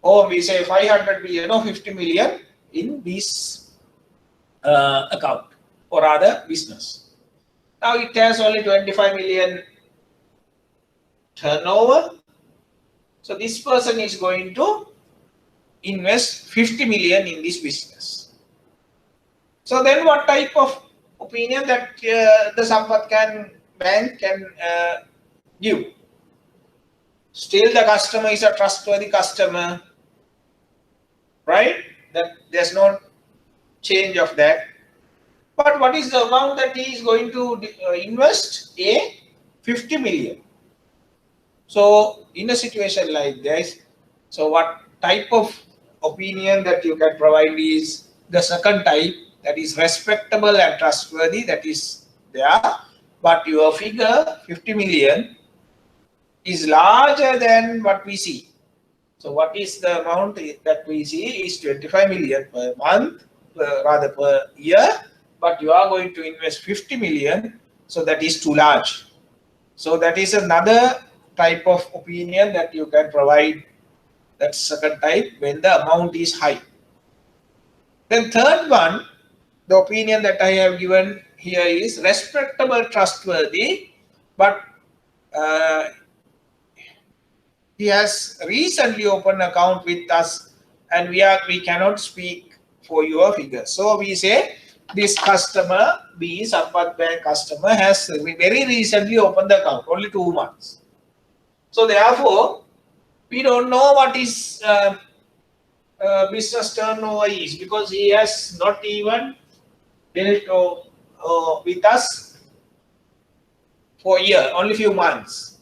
or we say 500 million or 50 million in this account or rather business. Now it has only 25 million turnover. So this person is going to invest 50 million in this business. So then what type of opinion that the Sampath Bank can give? Still the customer is a trustworthy customer, right? That there's no change of that. But what is the amount that he is going to invest? 50 million. So in a situation like this, so what type of opinion that you can provide is the second type, that is respectable and trustworthy, that is there, but your figure 50 million is larger than what we see. So what is the amount that we see is 25 million per month, rather per year, but you are going to invest 50 million, so that is too large. So that is another type of opinion that you can provide. That's second type when the amount is high. Then third one, the opinion that I have given here is respectable, trustworthy, but he has recently opened account with us, and we cannot speak for your figure. So we say this customer, B, Sampath Bank customer, has very recently opened the account, only 2 months. So therefore, we don't know what his business turnover is, because he has not even dealt with us for a year, only few months.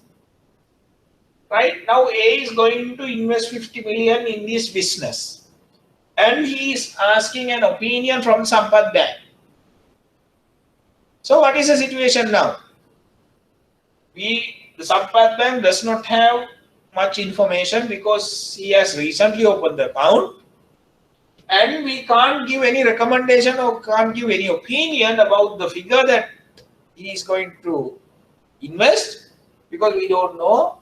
Right now, A is going to invest 50 million in this business, and he is asking an opinion from Sampath Bank. So what is the situation now? The Sampath Bank does not have much information because he has recently opened the account, and we can't give any recommendation or can't give any opinion about the figure that he is going to invest, because we don't know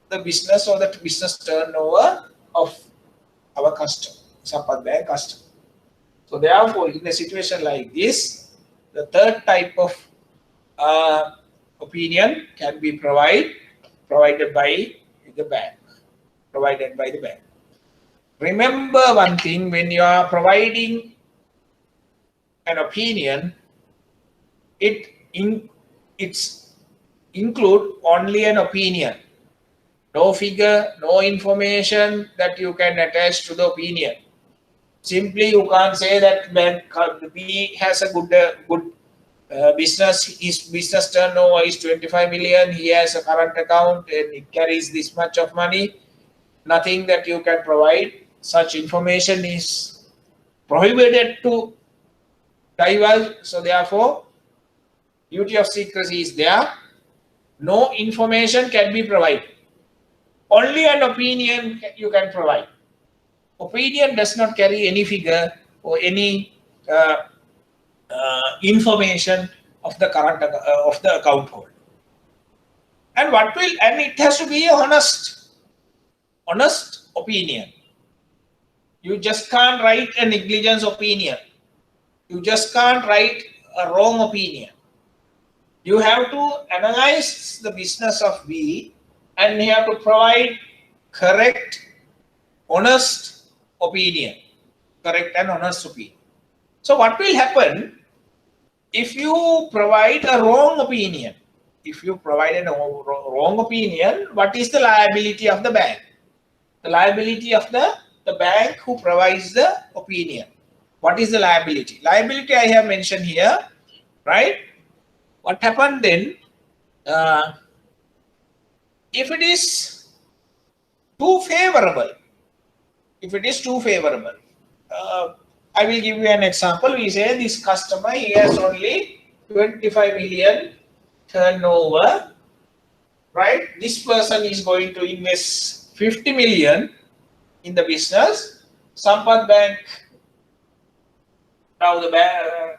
the business or the business turnover of our customer, Sampath Bank customer. So therefore, in a situation like this, the third type of opinion can be provided by the bank. Remember one thing: when you are providing an opinion, it's include only an opinion. No figure, no information that you can attach to the opinion. Simply, you can't say that bank B has a good business. His business turnover is 25 million. He has a current account and it carries this much of money. Nothing that you can provide. Such information is prohibited to divulge. So therefore, duty of secrecy is there. No information can be provided. Only an opinion you can provide. Opinion does not carry any figure or any information of the current of the account holder. And it has to be an honest opinion. You just can't write a negligence opinion. You just can't write a wrong opinion. You have to analyze the business of B, and you have to provide correct, honest opinion. Correct and honest opinion. So what will happen if you provide a wrong opinion? If you provide a wrong opinion, what is the liability of the bank? The liability of the bank who provides the opinion. What is the liability? Liability I have mentioned here, right? What happened then? If it is too favorable, I will give you an example. We say this customer, he has only 25 million turnover, right? This person is going to invest 50 million in the business. Sampath Bank, now the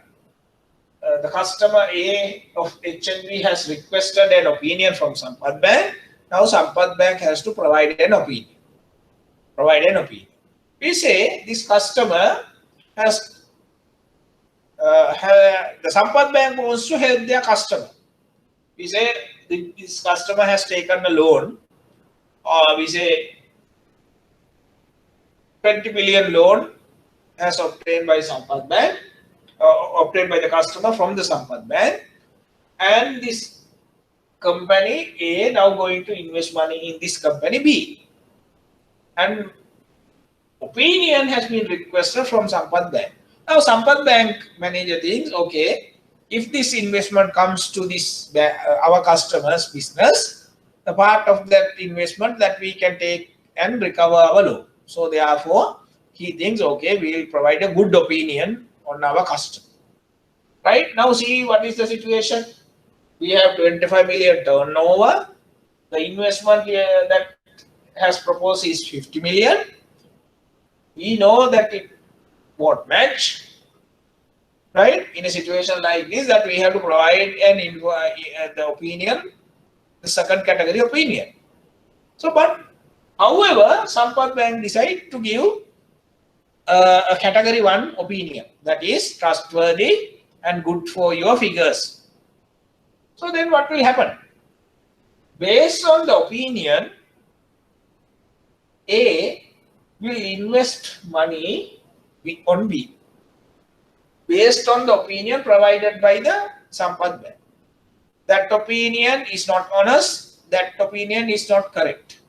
customer A of HNB has requested an opinion from Sampath Bank. Now Sampath Bank has to provide an opinion. We say this customer has the Sampath Bank wants to help their customer. We say this customer has taken a loan, or we say 20 million loan has obtained by Sampath Bank, obtained by the customer from the Sampath Bank, and this company A now going to invest money in this company B, and opinion has been requested from Sampath Bank. Now Sampath Bank manager thinks, okay, if this investment comes to this our customer's business, the part of that investment that we can take and recover our loan. So therefore, he thinks, okay, we will provide a good opinion on our customer. Right now, see what is the situation. We have 25 million turnover. The investment that has proposed is 50 million. We know that it won't match. Right? In a situation like this, that we have to provide the opinion, the second category opinion. So, but however, Sampath Bank decide to give a category 1 opinion, that is trustworthy and good for your figures. So then what will happen? Based on the opinion, A will invest money on B based on the opinion provided by the Sampath Bank. That opinion is not honest, that opinion is not correct.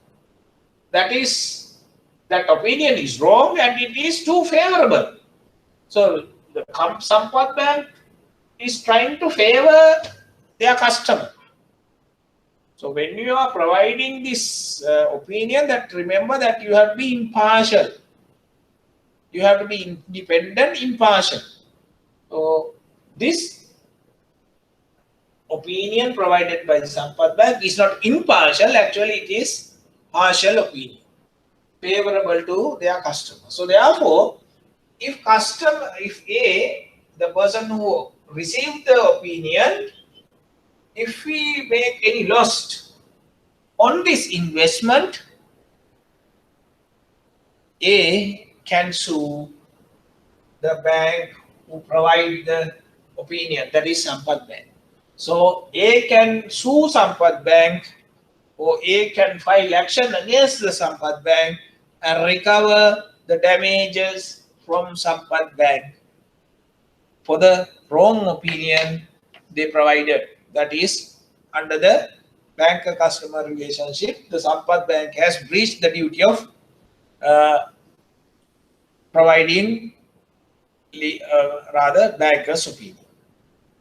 That opinion is wrong and it is too favorable. So the Sampath Bank is trying to favor their customer. So when you are providing this opinion, that remember that you have to be impartial. You have to be independent, impartial. So this opinion provided by the Sampath Bank is not impartial, actually it is partial opinion, favorable to their customer. So therefore, if A, the person who received the opinion, if we make any loss on this investment, A can sue the bank who provide the opinion, that is Sampath Bank. So A can sue Sampath Bank, or A can file action against the Sampath Bank and recover the damages from Sampath Bank for the wrong opinion they provided. That is, under the banker-customer relationship, the Sampath Bank has breached the duty of providing banker's opinion.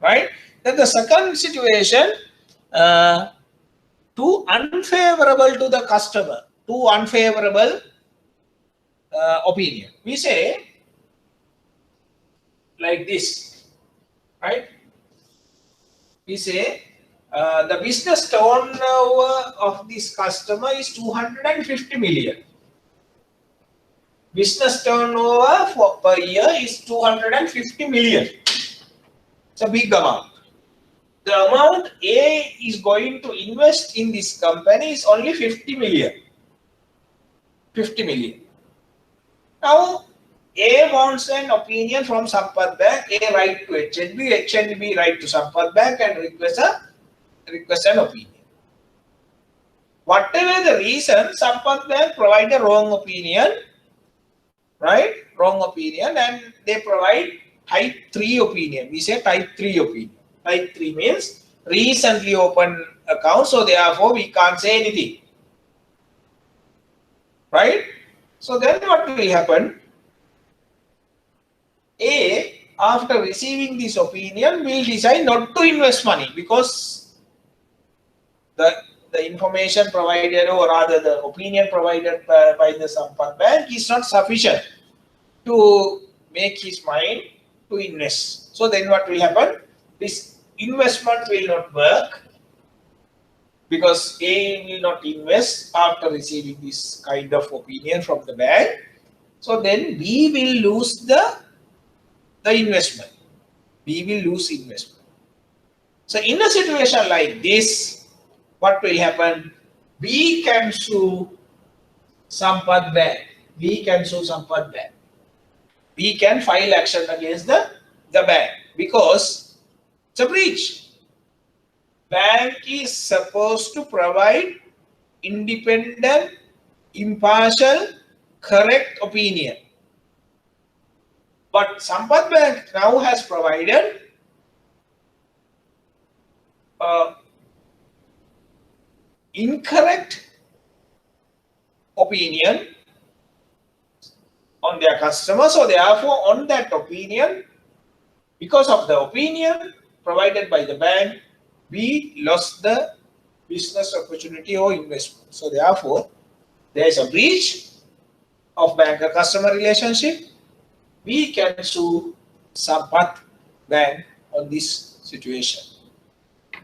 Right? Then the second situation, too unfavorable to the customer, too unfavorable opinion. We say like this, right? We say the business turnover of this customer is 250 million. Business turnover per year is 250 million. It's a big amount. The amount A is going to invest in this company is only 50 million. 50 million. Now, A wants an opinion from Sampath Bank. A write to HNB. HNB write to Sampath Bank and request an opinion. Whatever the reason, Sampath Bank provide a wrong opinion, right? Wrong opinion, and they provide type 3 opinion. We say type 3 opinion. Type 3 means recently opened account, so therefore we can't say anything. Right? So then what will happen? A, after receiving this opinion, will decide not to invest money because the information provided, or rather the opinion provided by the Sampath Bank is not sufficient to make his mind to invest. So then what will happen? This investment will not work because A will not invest after receiving this kind of opinion from the bank. So then B will lose the investment. B will lose investment. So in a situation like this, what will happen? B can sue Sampath Bank. B can sue Sampath Bank. B can file action against the bank because it's a breach. Bank is supposed to provide independent, impartial, correct opinion. But Sampath Bank now has provided incorrect opinion on their customer. So therefore, on that opinion, because of the opinion provided by the bank, we lost the business opportunity or investment. So therefore, there is a breach of banker-customer relationship. We can sue Sampath Bank on this situation.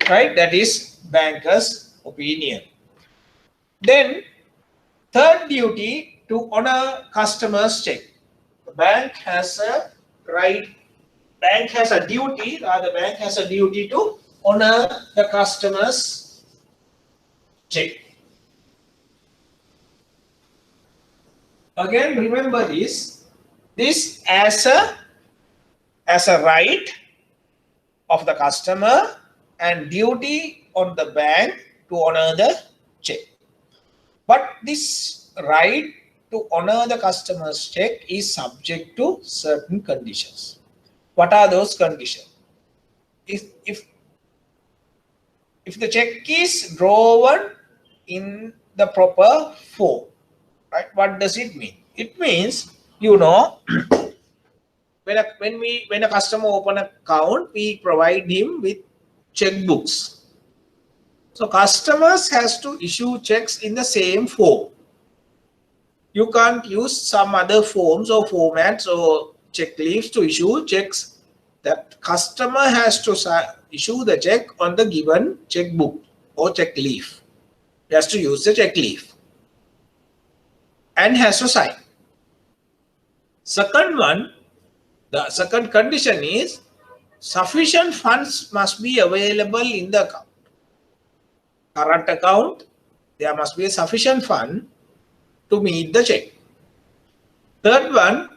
Right? That is banker's opinion. Then, third duty, to honor customer's check. The bank has a bank has a duty to honor the customer's check. Again, remember this. this as a right of the customer and duty on the bank to honor the check. But this right to honor the customer's check is subject to certain conditions. What are those conditions? If the check is drawn in the proper form, right? What does it mean? It means, you know, when a customer open an account, we provide him with checkbooks. So customers has to issue checks in the same form. You can't use some other forms or formats or check leaves to issue checks. That customer has to issue the check on the given checkbook or check leaf. He has to use the check leaf and has to sign. Second one, the second condition is sufficient funds must be available in the account. Current account, there must be a sufficient fund to meet the check. Third one,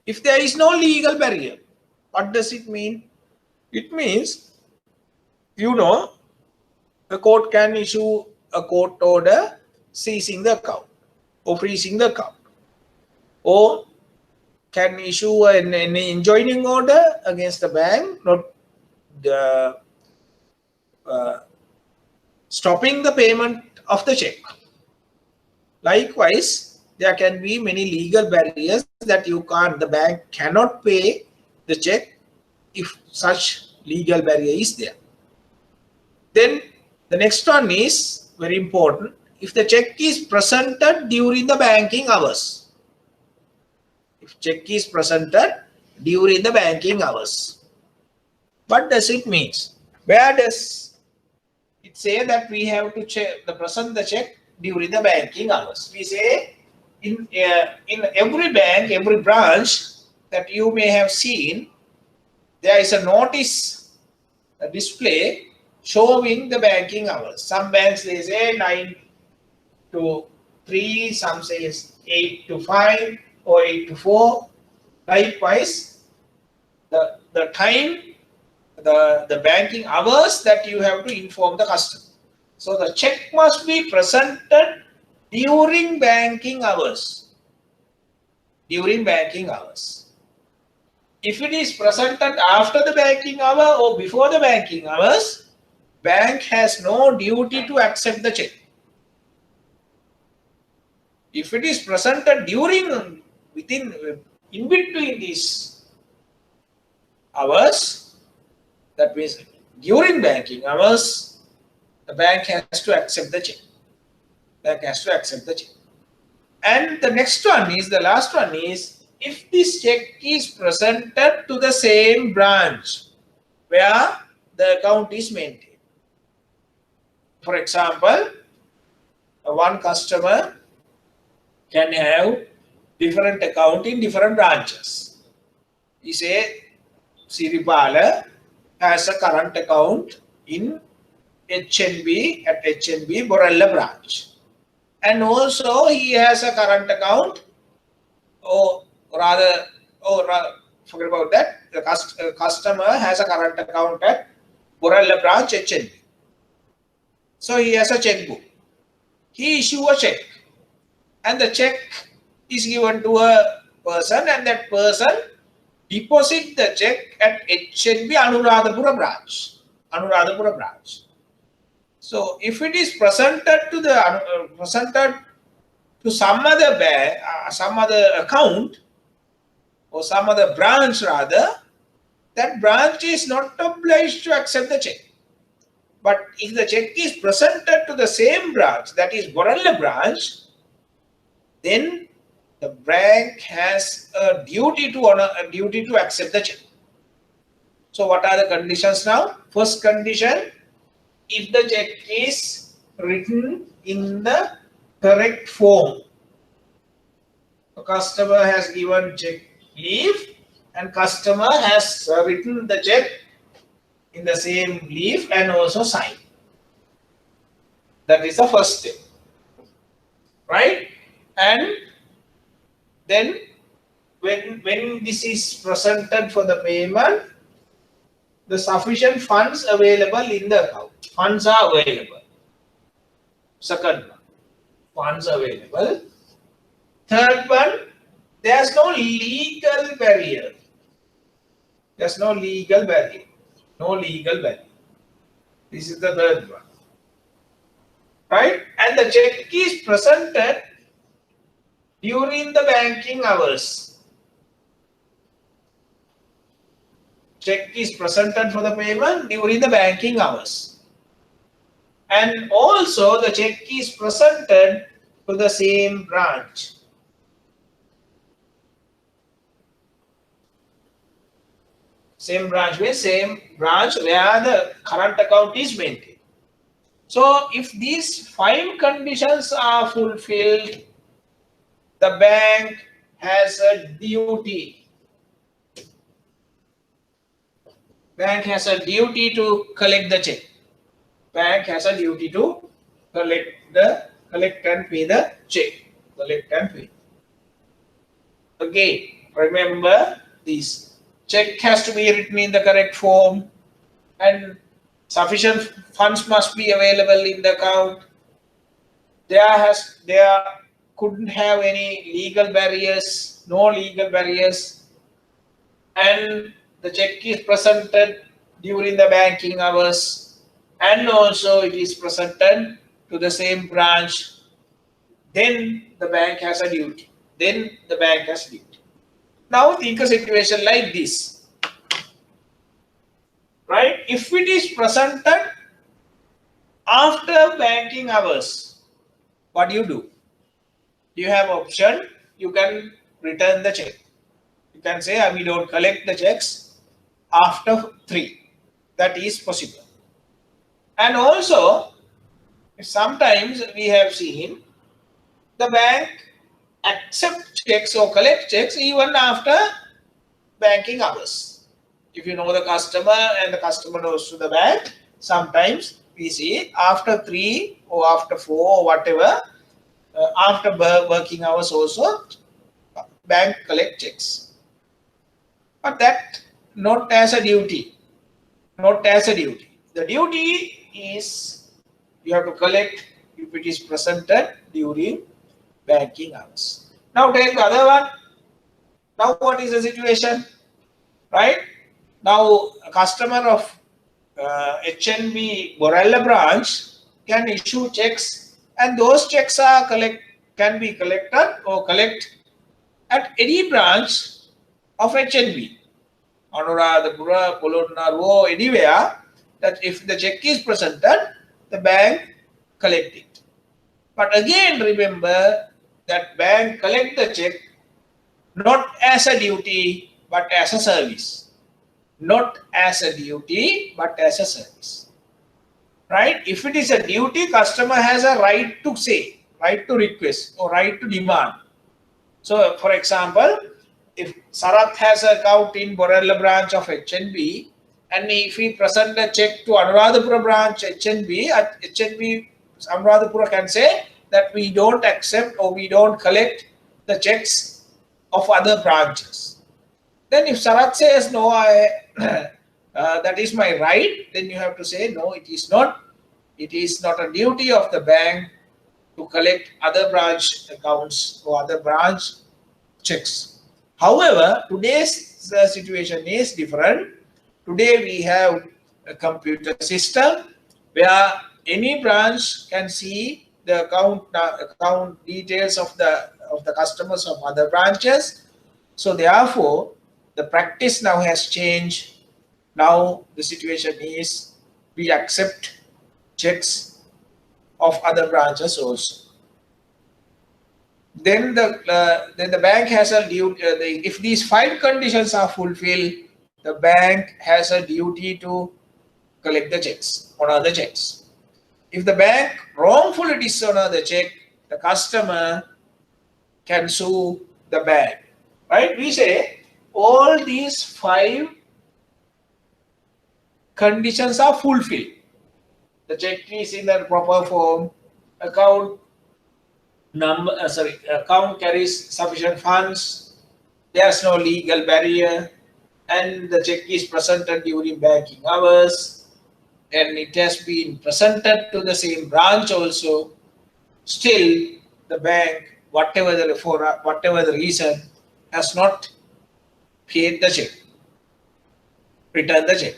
if there is no legal barrier, what does it mean? It means, you know, the court can issue a court order seizing the account or freezing the account, or can issue an enjoining order against the bank, not stopping the payment of the check. Likewise, there can be many legal barriers that the bank cannot pay the check if such legal barrier is there. Then the next one is very important. If the check is presented during the banking hours. If check is presented during the banking hours. What does it mean? Where does it say that we have to present the check during the banking hours? We say in every bank, every branch that you may have seen, there is a notice, a display showing the banking hours. Some banks, they say 9 to 3, some say 8 to 5 or 8 to 4. Likewise, the time, the banking hours that you have to inform the customer. So the check must be presented during banking hours. During banking hours. If it is presented after the banking hour or before the banking hours, bank has no duty to accept the check. If it is presented in between these hours, that means during banking hours, the bank has to accept the check. Bank has to accept the check. And the next one is, the last one is, if this check is presented to the same branch where the account is maintained. For example, one customer can have different account in different branches. He say Siripala has a current account in HNB at HNB Borella branch. And also he has a current account, or rather, forget about that. The customer has a current account at Borella branch HNB. So he has a checkbook. He issue a check, and the check is given to a person, and that person deposit the check at HNB Anuradhapura branch. Anuradhapura branch. So if it is presented to some other bank, some other account, or some other branch rather, that branch is not obliged to accept the check. But if the check is presented to the same branch, that is Borella branch, then the bank has a duty to accept the check. So what are the conditions now? First condition, if the check is written in the correct form. The customer has given check leaf and customer has written the check in the same leaf and also signed. That is the first step, right? And then when this is presented for the payment, the sufficient funds available in the account. Funds are available. Second one, funds available. Third one, there's no legal barrier. There's no legal barrier. No legal barrier. This is the third one. Right? And the check is presented during the banking hours. Check is presented for the payment during the banking hours. And also the check is presented to the same branch. Same branch means same branch where the current account is maintained. So if these 5 conditions are fulfilled, the bank has a duty. Bank has a duty to collect the check. Bank has a duty to collect and pay the check. Collect and pay. Again, remember this. Check has to be written in the correct form and sufficient funds must be available in the account. There couldn't have any legal barriers, no legal barriers, and the check is presented during the banking hours, and also it is presented to the same branch. Then the bank has a duty. Now think a situation like this, right? If it is presented after banking hours, what do? You have option. You can return the check. You can say, we don't collect the checks after 3. That is possible. And also, sometimes we have seen the bank accept checks or collect checks even after banking hours. If you know the customer and the customer knows to the bank, sometimes we see after 3 or after 4 or whatever, after working hours also, bank collect checks. But that not as a duty. Not as a duty. The duty is you have to collect if it is presented during banking hours. Now take the other one. Now what is the situation? Right? Now a customer of HNB Borella branch can issue checks, and those checks are can be collected or collect at any branch of HNB. Anuradhapura, Polonnaruwa, anywhere, that if the check is presented, the bank collect it. But again remember that bank collect the check not as a duty but as a service. Not as a duty but as a service. Right? If it is a duty, customer has a right to say, right to request or right to demand. So for example, if Sarath has an account in Borella branch of HNB, and if he present a check to Anuradhapura branch HNB, at HNB Anuradhapura can say that we don't accept or we don't collect the checks of other branches. Then if Sarath says no, that is my right, then you have to say no, it is not. It is not a duty of the bank to collect other branch accounts or other branch checks. However, today's situation is different. Today we have a computer system where any branch can see the account details of the customers of other branches. So therefore, the practice now has changed. Now the situation is we accept checks of other branches also. Then the bank has a duty. If these 5 conditions are fulfilled, the bank has a duty to collect the checks on other checks. If the bank wrongfully dishonor the check, the customer can sue the bank. Right? We say all these 5 conditions are fulfilled. The check is in the proper form. Account carries sufficient funds. there's no legal barrier, and the check is presented during banking hours, and it has been presented to the same branch also, still the bank, whatever the reason, has not paid the check, returned the check.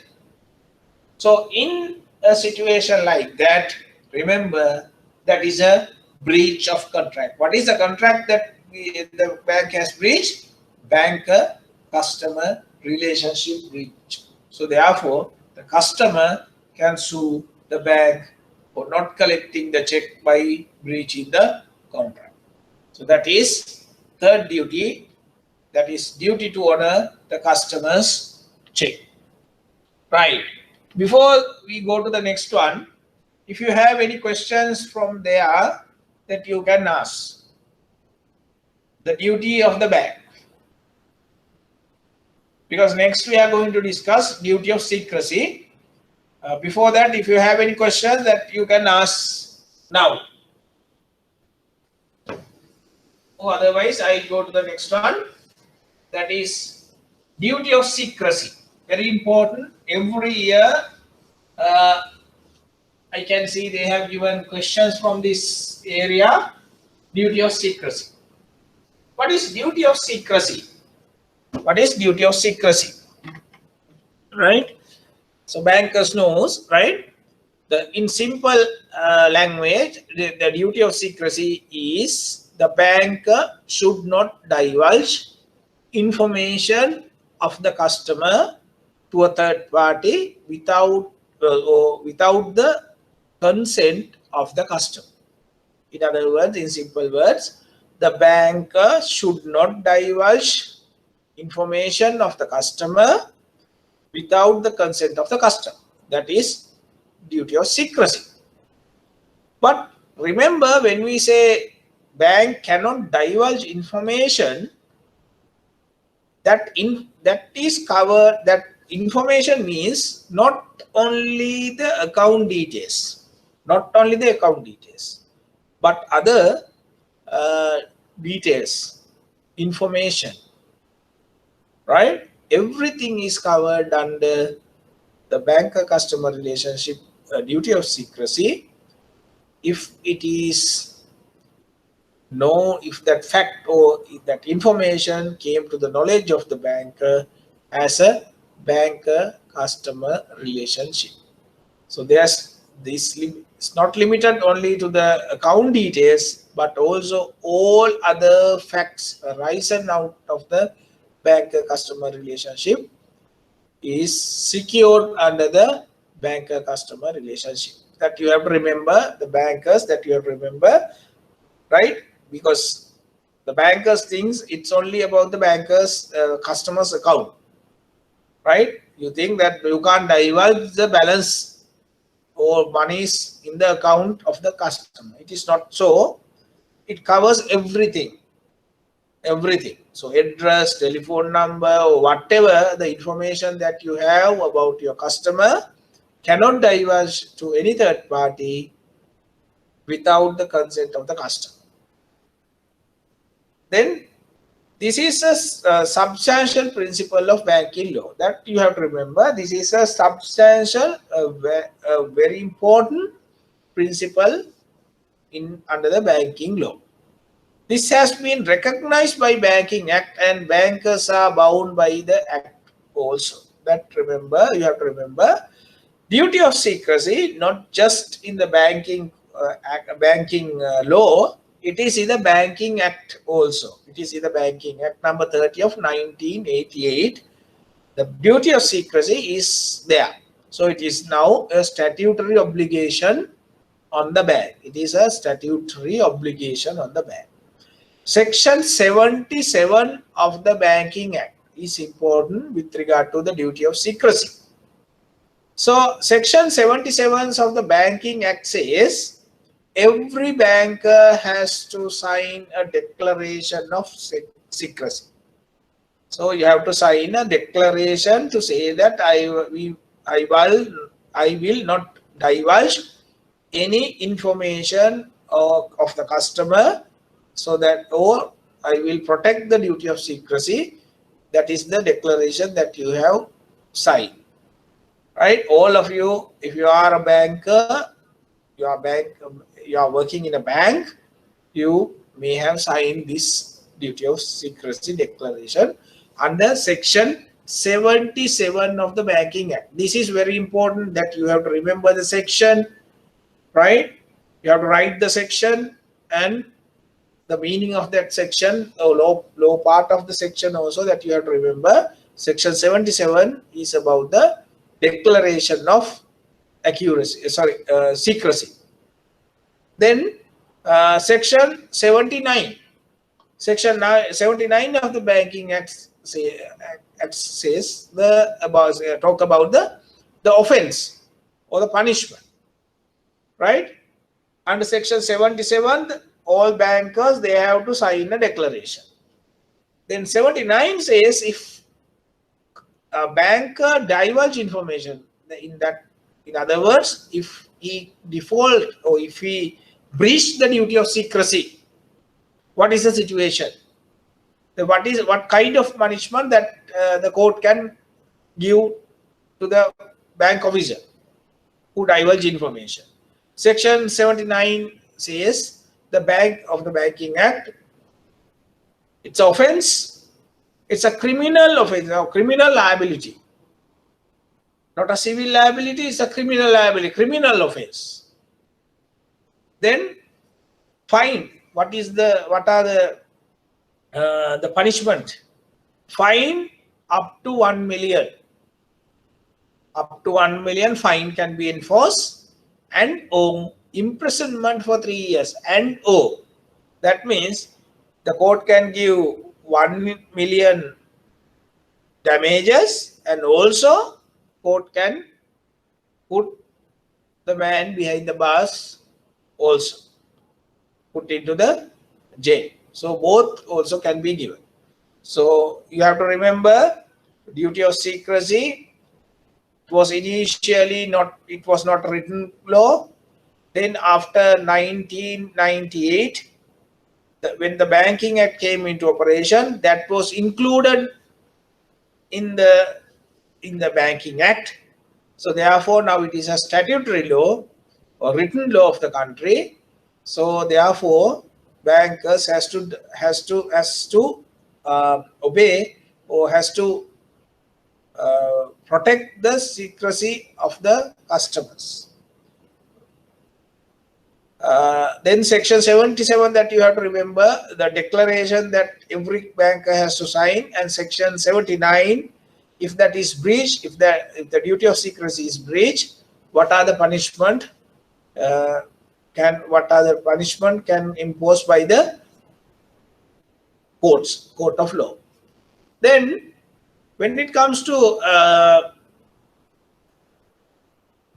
So in a situation like that, remember that is a breach of contract. What is the contract that the bank has breached? Banker customer relationship breach. So therefore, the customer can sue the bank for not collecting the check by breaching the contract. So that is third duty, that is duty to honor the customer's check. Right. Before we go to the next one, if you have any questions from there that you can ask. The duty of the bank. Because next we are going to discuss duty of secrecy. Before that, if you have any questions that you can ask now. Or otherwise, I go to the next one. That is duty of secrecy. Very important. Every year, I can see they have given questions from this area. Duty of secrecy. What is duty of secrecy? What is duty of secrecy? Right? So bankers knows, right? In simple language, the duty of secrecy is the banker should not divulge information of the customer to a third party without the consent of the customer. In other words, in simple words, the banker should not divulge information of the customer without the consent of the customer. That is duty of secrecy. But remember, when we say bank cannot divulge information, that is covered, that information means not only the account details, but other details, information, right? Everything is covered under the banker customer relationship duty of secrecy if it is if that fact or if that information came to the knowledge of the banker as a banker customer relationship. So there's this, it's not limited only to the account details, but also all other facts arisen out of the banker customer relationship is secured under the banker customer relationship. That you have to remember, the bankers that you have to remember, right? Because the bankers thinks it's only about the bankers customer's account, right? You think that you can't divulge the balance or monies in the account of the customer. It is not so. It covers everything. So address, telephone number, or whatever the information that you have about your customer cannot divulge to any third party without the consent of the customer. Then this is a substantial principle of banking law that you have to remember. This is a substantial, very important principle under the banking law. This has been recognized by Banking Act, and bankers are bound by the Act also. That you have to remember. Duty of secrecy, not just in the banking law, it is in the Banking Act also. It is in the Banking Act number 30 of 1988. The duty of secrecy is there. So it is now a statutory obligation on the bank. It is a statutory obligation on the bank. Section 77 of the Banking Act is important with regard to the duty of secrecy. So Section 77 of the Banking Act says every banker has to sign a declaration of secrecy. So you have to sign a declaration to say that I will not divulge any information of the customer, so that, or I will protect the duty of secrecy That is the declaration that you have signed. Right? All of you, if you are a banker, you are working in a bank, you may have signed this duty of secrecy declaration under section 77 of the Banking Act. This is very important that you have to remember the section, right? You have to write the section and the meaning of that section, or low part of the section also, that you have to remember. Section 77 is about the declaration of secrecy. Then section 79. Section 79 of the Banking Act says talk about the offense or the punishment, right? Under section 77, all bankers, they have to sign a declaration. Then 79 says if a banker divulge information, in other words, if he default or if he breach the duty of secrecy, what is the situation? What kind of punishment that the court can give to the bank officer who divulge information? Section 79 says the Banking Act, it's offense, it's a criminal offense, or criminal liability. Not a civil liability, it's a criminal liability, criminal offense. Then fine. What are the punishment? Fine up to 1 million. Up to 1 million fine can be enforced, and imprisonment for 3 years, and that means the court can give 1 million damages, and also court can put the man behind the bars, also put into the jail. So both also can be given. So you have to remember, duty of secrecy, it was initially not written law. Then after 1998, when the Banking Act came into operation, that was included in the Banking Act. So therefore now it is a statutory law or written law of the country. So therefore bankers has to obey, or has to protect the secrecy of the customers. Then section 77 that you have to remember, the declaration that every banker has to sign, and section 79, if that is breached, if the duty of secrecy is breached, what are the punishment can impose by the court of law. Then when it comes to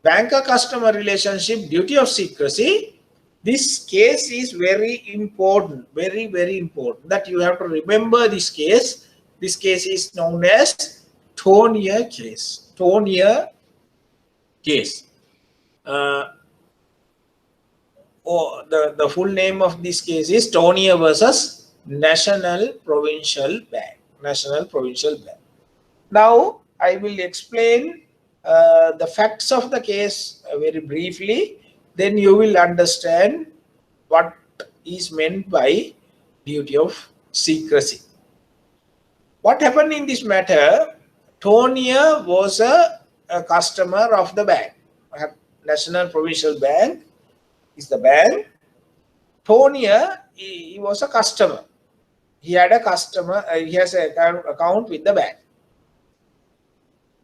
banker customer relationship duty of secrecy, this case is very important, very, very important, that you have to remember this case. This case is known as Tonier case. Tonier case. The full name of this case is Tonier versus National Provincial Bank. National Provincial Bank. Now I will explain the facts of the case very briefly. Then you will understand what is meant by duty of secrecy. What happened in this matter? Tonier was a customer of the bank. National Provincial Bank is the bank. Tonier, he was a customer. He had a customer. He has an account with the bank,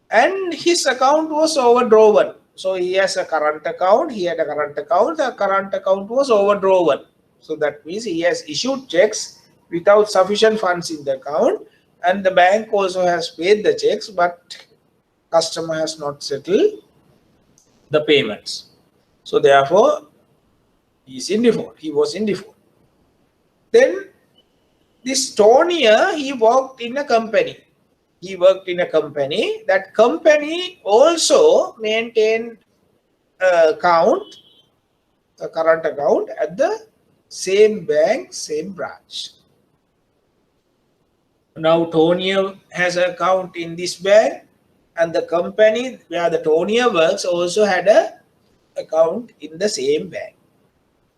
and his account was overdrawn. So he has a current account. He had a current account. The current account was overdrawn. So that means he has issued checks without sufficient funds in the account, and the bank also has paid the checks, but customer has not settled the payments. So therefore, he is in default. He was in default. Then this Tonier, he worked in a company. He worked in a company. That company also maintained a current account at the same bank, same branch. Now Tonia has an account in this bank, and the company where the Tonia works also had a account in the same bank.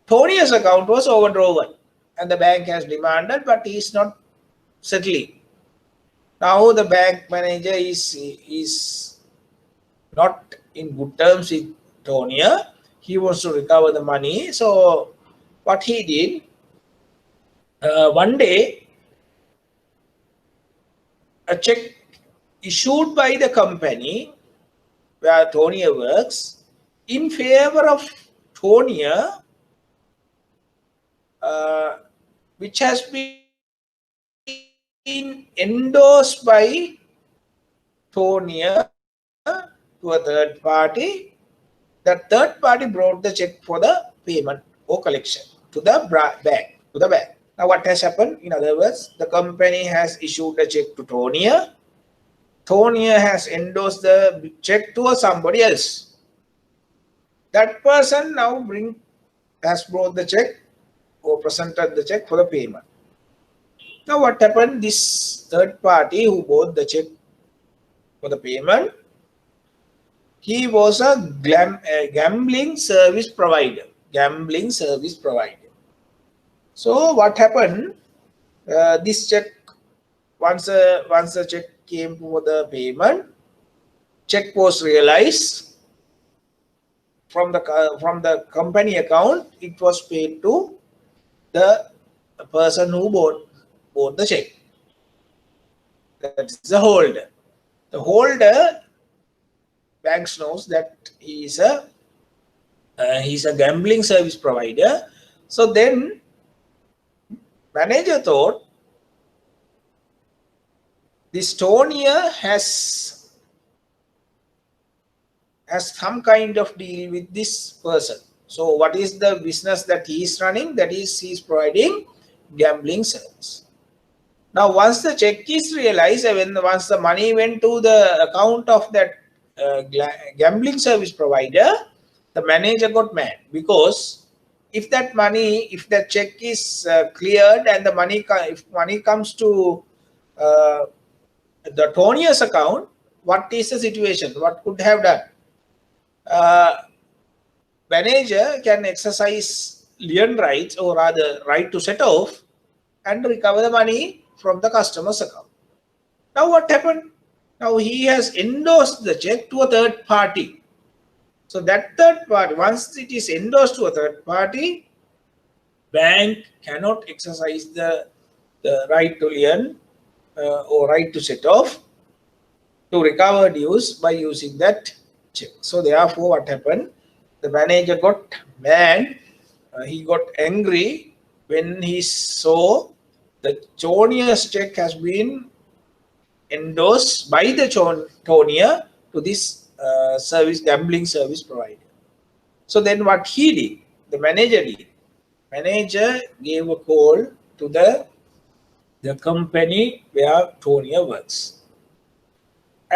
Tonia's account was overdrawn and the bank has demanded, but he is not settling. Now the bank manager is not in good terms with Tonia. He wants to recover the money. So what he did, one day a check issued by the company where Tonia works in favor of Tonia, which has been endorsed by Tonia to a third party. That third party brought the check for the payment or collection to the bank. Now what has happened? In other words, the company has issued a check to Tonia. Tonia has endorsed the check to somebody else. That person now has brought the check or presented the check for the payment. Now what happened? This third party who bought the check for the payment, he was a gambling service provider. Gambling service provider. So what happened? This check, once the check came for the payment, check was realized from the company account. It was paid to the person who bought the check. That's the holder. The holder, banks knows that he's a gambling service provider. So then manager thought this Tonia has some kind of deal with this person. So what is the business that he is running? That is, he is providing gambling service. Now once the check is realized, once the money went to the account of that gambling service provider, the manager got mad, because if that check is cleared and if money comes to the Tonia's account, what is the situation? What could have done? Manager can exercise lien rights, or rather right to set off and recover the money from the customer's account. Now what happened? Now he has endorsed the check to a third party. So that third party, once it is endorsed to a third party, bank cannot exercise the right to lien or right to set off to recover dues by using that check. So therefore what happened? The manager got mad. He got angry when he saw that Tonia's check has been endorsed by the Tonia to this gambling service provider. So then what he did, the manager did. Manager gave a call to the company where Tonia works,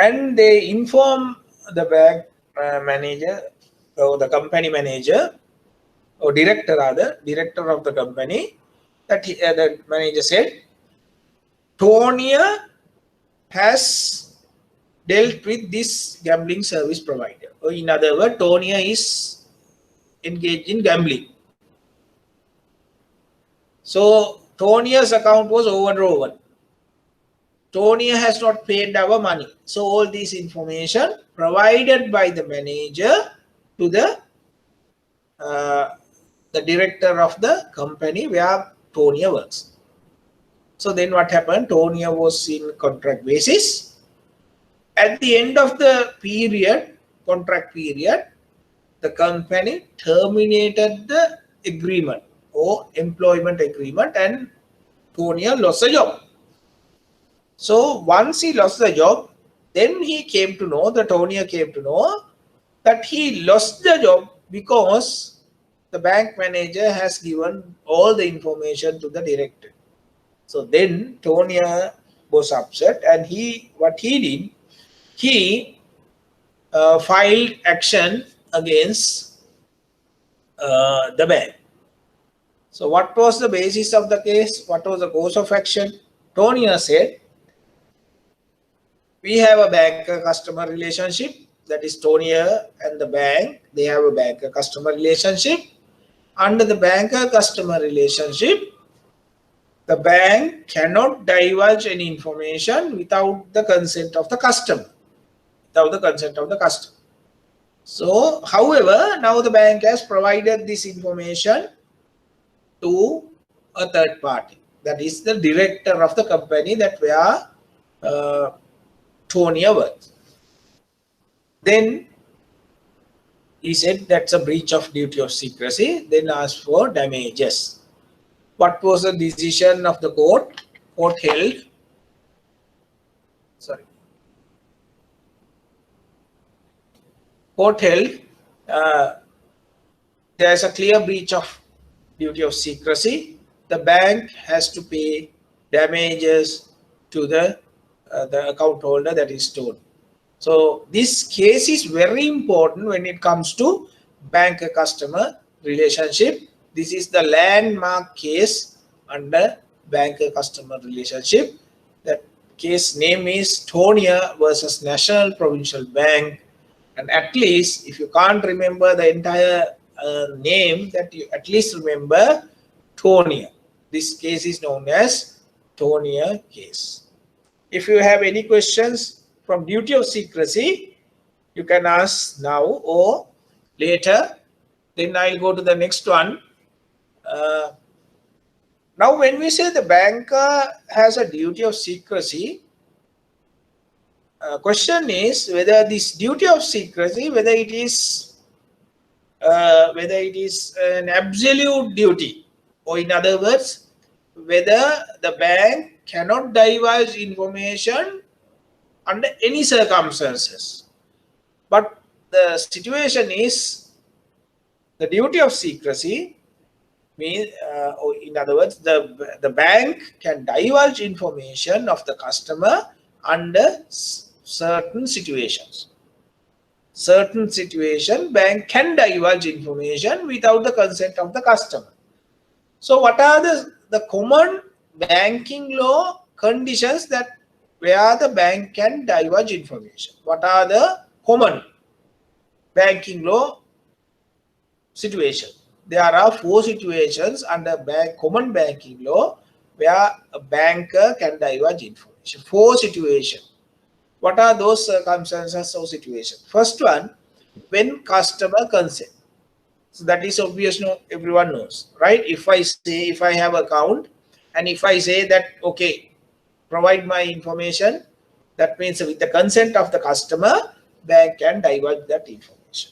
and they inform the bank manager, or the company manager, or director of the company, that the manager said Tonia has dealt with this gambling service provider. Or in other words, Tonia is engaged in gambling. So Tonia's account was overdrawn. Tonia has not paid our money. So all this information provided by the manager to the director of the company where Tonia works. So then what happened? Tonia was in contract basis. At the end of the contract period, the company terminated the agreement or employment agreement, and Tonia lost the job. So once he lost the job, then Tonia came to know that he lost the job because the bank manager has given all the information to the director. So then Tonia was upset, and what he did, he filed action against the bank. So what was the basis of the case? What was the cause of action? Tonia said we have a banker customer relationship, that is Tonia and the bank, they have a banker customer relationship. Under the banker customer relationship, the bank cannot divulge any information without the consent of the customer. So, however, now the bank has provided this information to a third party, that is the director of the company that where Tonia works. Then he said that's a breach of duty of secrecy, then asked for damages. What was the decision of the court? Court held, there is a clear breach of duty of secrecy. The bank has to pay damages to the account holder, that is Tony. So this case is very important when it comes to banker customer relationship. This is the landmark case under banker customer relationship. The case name is Tonia versus National Provincial Bank. And at least if you can't remember the entire name, that you at least remember Tonia. This case is known as Tonia case. If you have any questions from duty of secrecy, you can ask now or later. Then I'll go to the next one. Now, when we say the banker has a duty of secrecy, question is whether this duty of secrecy, whether it is an absolute duty, or in other words, whether the bank cannot divulge information under any circumstances. But the situation is the duty of secrecy means, or in other words, the bank can divulge information of the customer under certain situations. Certain situation, bank can divulge information without the consent of the customer. So what are the common banking law conditions that where the bank can divulge information? What are the common banking law situations? There are 4 situations under common banking law where a banker can divulge information. 4 situations. What are those circumstances or situations? First one, when customer consent. So that is obvious, no, everyone knows, right? If I have account and if I say that, okay, provide my information, that means with the consent of the customer, bank can divulge that information.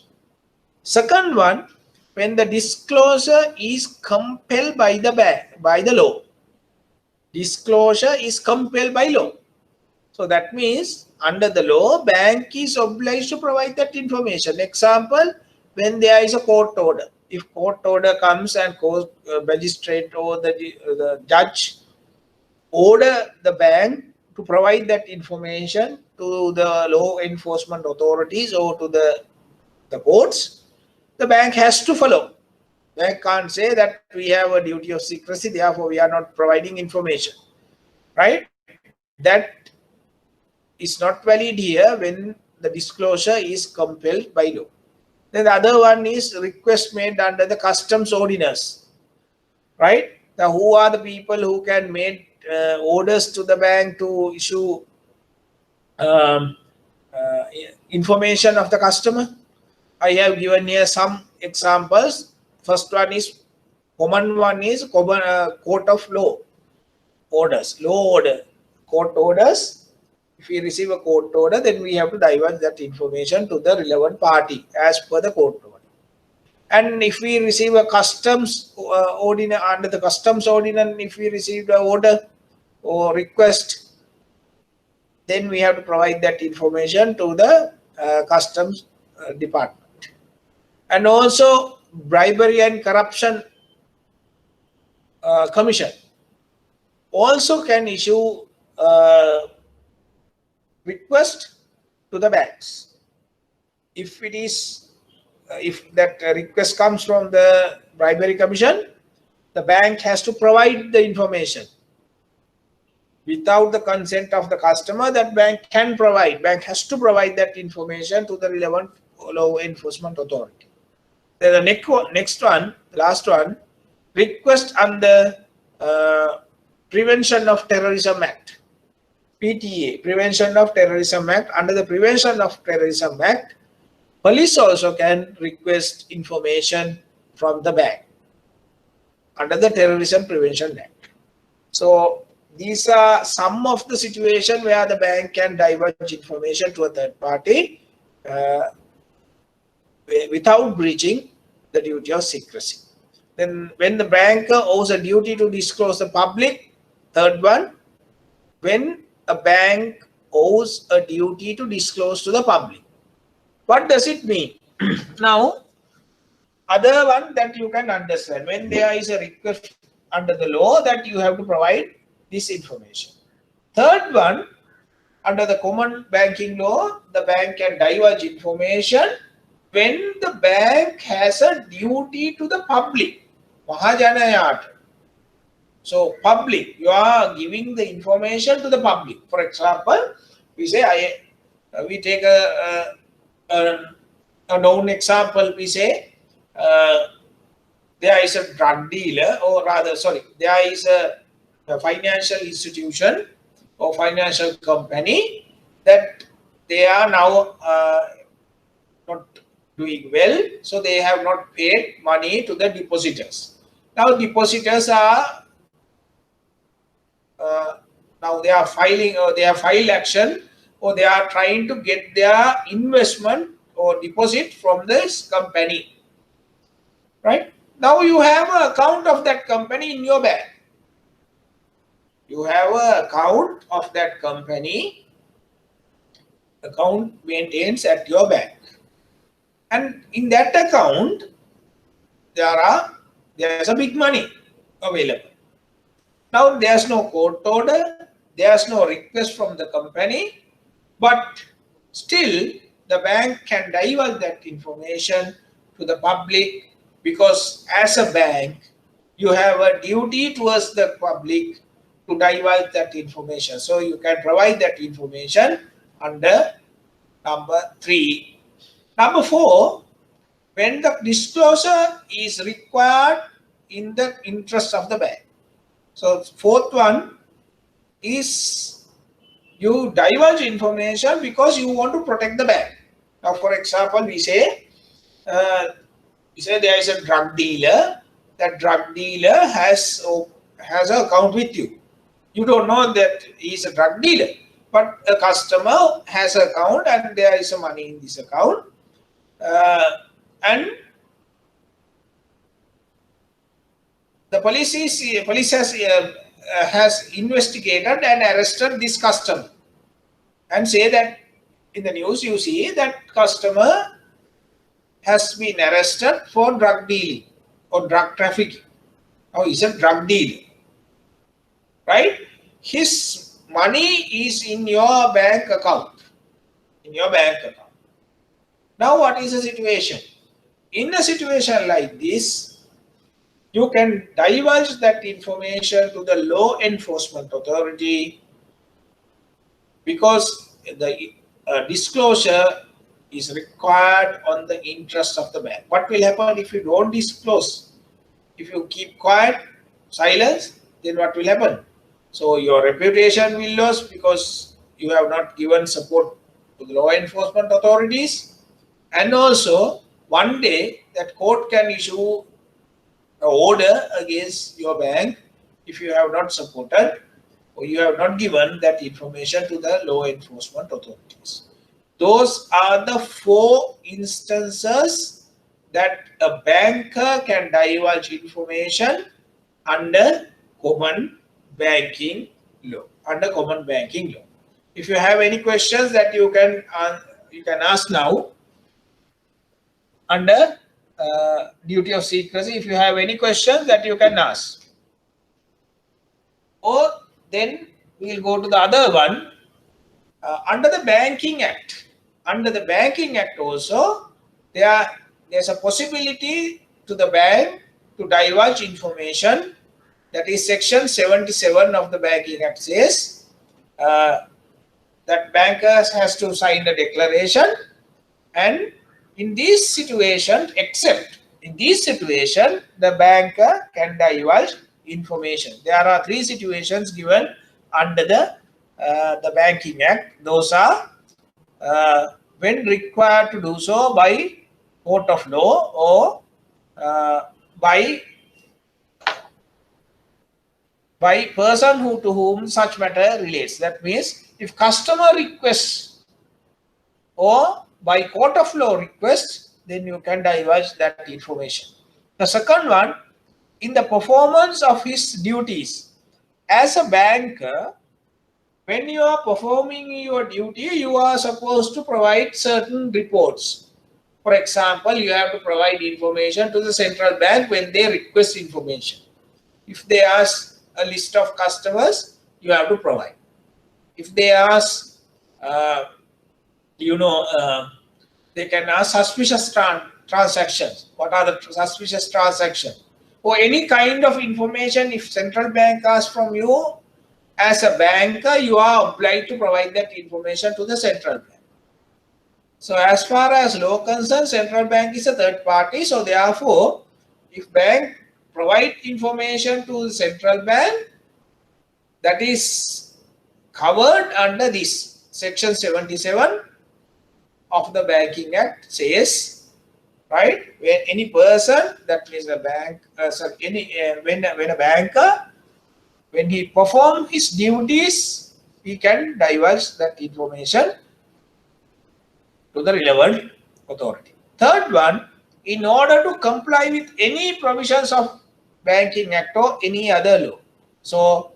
Second one, when the disclosure is compelled by the bank, by the law. Disclosure is compelled by law. So that means under the law, bank is obliged to provide that information. Example, when there is a court order. If court order comes and magistrate or the judge order the bank to provide that information to the law enforcement authorities or to the courts, the bank has to follow. Bank can't say that we have a duty of secrecy, therefore we are not providing information, right? That is not valid here when the disclosure is compelled by law. Then the other one is request made under the customs ordinance, right? Now, who are the people who can make orders to the bank to issue information of the customer? I have given here some examples. First one is common one is court of law orders, law order, court orders. If we receive a court order, then we have to divulge that information to the relevant party as per the court order. And if we receive a customs ordinance, under the customs ordinance, if we receive the order or request, then we have to provide that information to the customs department. And also bribery and corruption commission also can issue request to the banks. If it is, if that request comes from the bribery commission, the bank has to provide the information without the consent of the customer, that bank has to provide that information to the relevant law enforcement authority. Then the next one, last one, request under Prevention of Terrorism Act, PTA, Prevention of Terrorism Act. Under the Prevention of Terrorism Act, police also can request information from the bank under the Terrorism Prevention Act. So these are some of the situations where the bank can divulge information to a third party without breaching the duty of secrecy. Then when the banker owes a duty to disclose the public, third one, when a bank owes a duty to disclose to the public. What does it mean? Now, other one that you can understand, when there is a request under the law that you have to provide this information. Third one, under the common banking law, the bank can divulge information when the bank has a duty to the public. So public, you are giving the information to the public. For example, we say, we take a known example, we say, there is a drug dealer, or rather, sorry, there is a financial institution or financial company that they are now not doing well, so they have not paid money to the depositors. Now depositors are now they are filing, or they have filed action, or they are trying to get their investment or deposit from this company, right? Now you have an account of that company in your bank. You have an account of that company, account maintains at your bank, and in that account there's a big money available. Now there's no court order, there's no request from the company, but still the bank can divulge that information to the public, because as a bank you have a duty towards the public to divulge that information. So you can provide that information under number 3. Number 4, when the disclosure is required in the interest of the bank. So fourth one is you divulge information because you want to protect the bank. Now, for example, we say there is a drug dealer. That drug dealer has an account with you. You don't know that he is a drug dealer, but a customer has an account and there is some money in this account, and the police has investigated and arrested this customer, and say that in the news you see that customer has been arrested for drug dealing or drug trafficking. Now he's a drug dealer, right? His money is in your bank account. Now what is the situation? In a situation like this, you can divulge that information to the law enforcement authority, because the disclosure is required on the interest of the bank. What will happen if you don't disclose? If you keep quiet, silence, then what will happen? So your reputation will lose, because you have not given support to the law enforcement authorities, and also one day that court can issue an order against your bank if you have not supported or you have not given that information to the law enforcement authorities. Those are the 4 instances that a banker can divulge information under common banking law. If you have any questions that you can ask now under duty of secrecy. If you have any questions that you can ask, or then we will go to the other one under the Banking Act. Under the Banking Act also, there's a possibility to the bank to divulge information. That is section 77 of the Banking Act says, that bankers has to sign the declaration, and in this situation, except in this situation, the banker can divulge information. There are 3 situations given under the Banking Act. Those are when required to do so by court of law or by person to whom such matter relates. That means if customer requests or by court of law requests, then you can divulge that information. The second one, in the performance of his duties as a banker, when you are performing your duty, you are supposed to provide certain reports. For example, you have to provide information to the central bank when they request information. If they ask a list of customers, you have to provide. If they ask, they can ask suspicious transactions. What are the suspicious transactions? Or any kind of information, if central bank asks from you, as a banker, you are obliged to provide that information to the central bank. So as far as law concerns, central bank is a third party. So therefore, if bank provide information to the central bank, that is covered under this section 77 of the Banking Act says, right, when any person, that means a bank, when a banker, when he performs his duties, he can divulge that information to the relevant authority. Third one, in order to comply with any provisions of Banking Act or any other law. So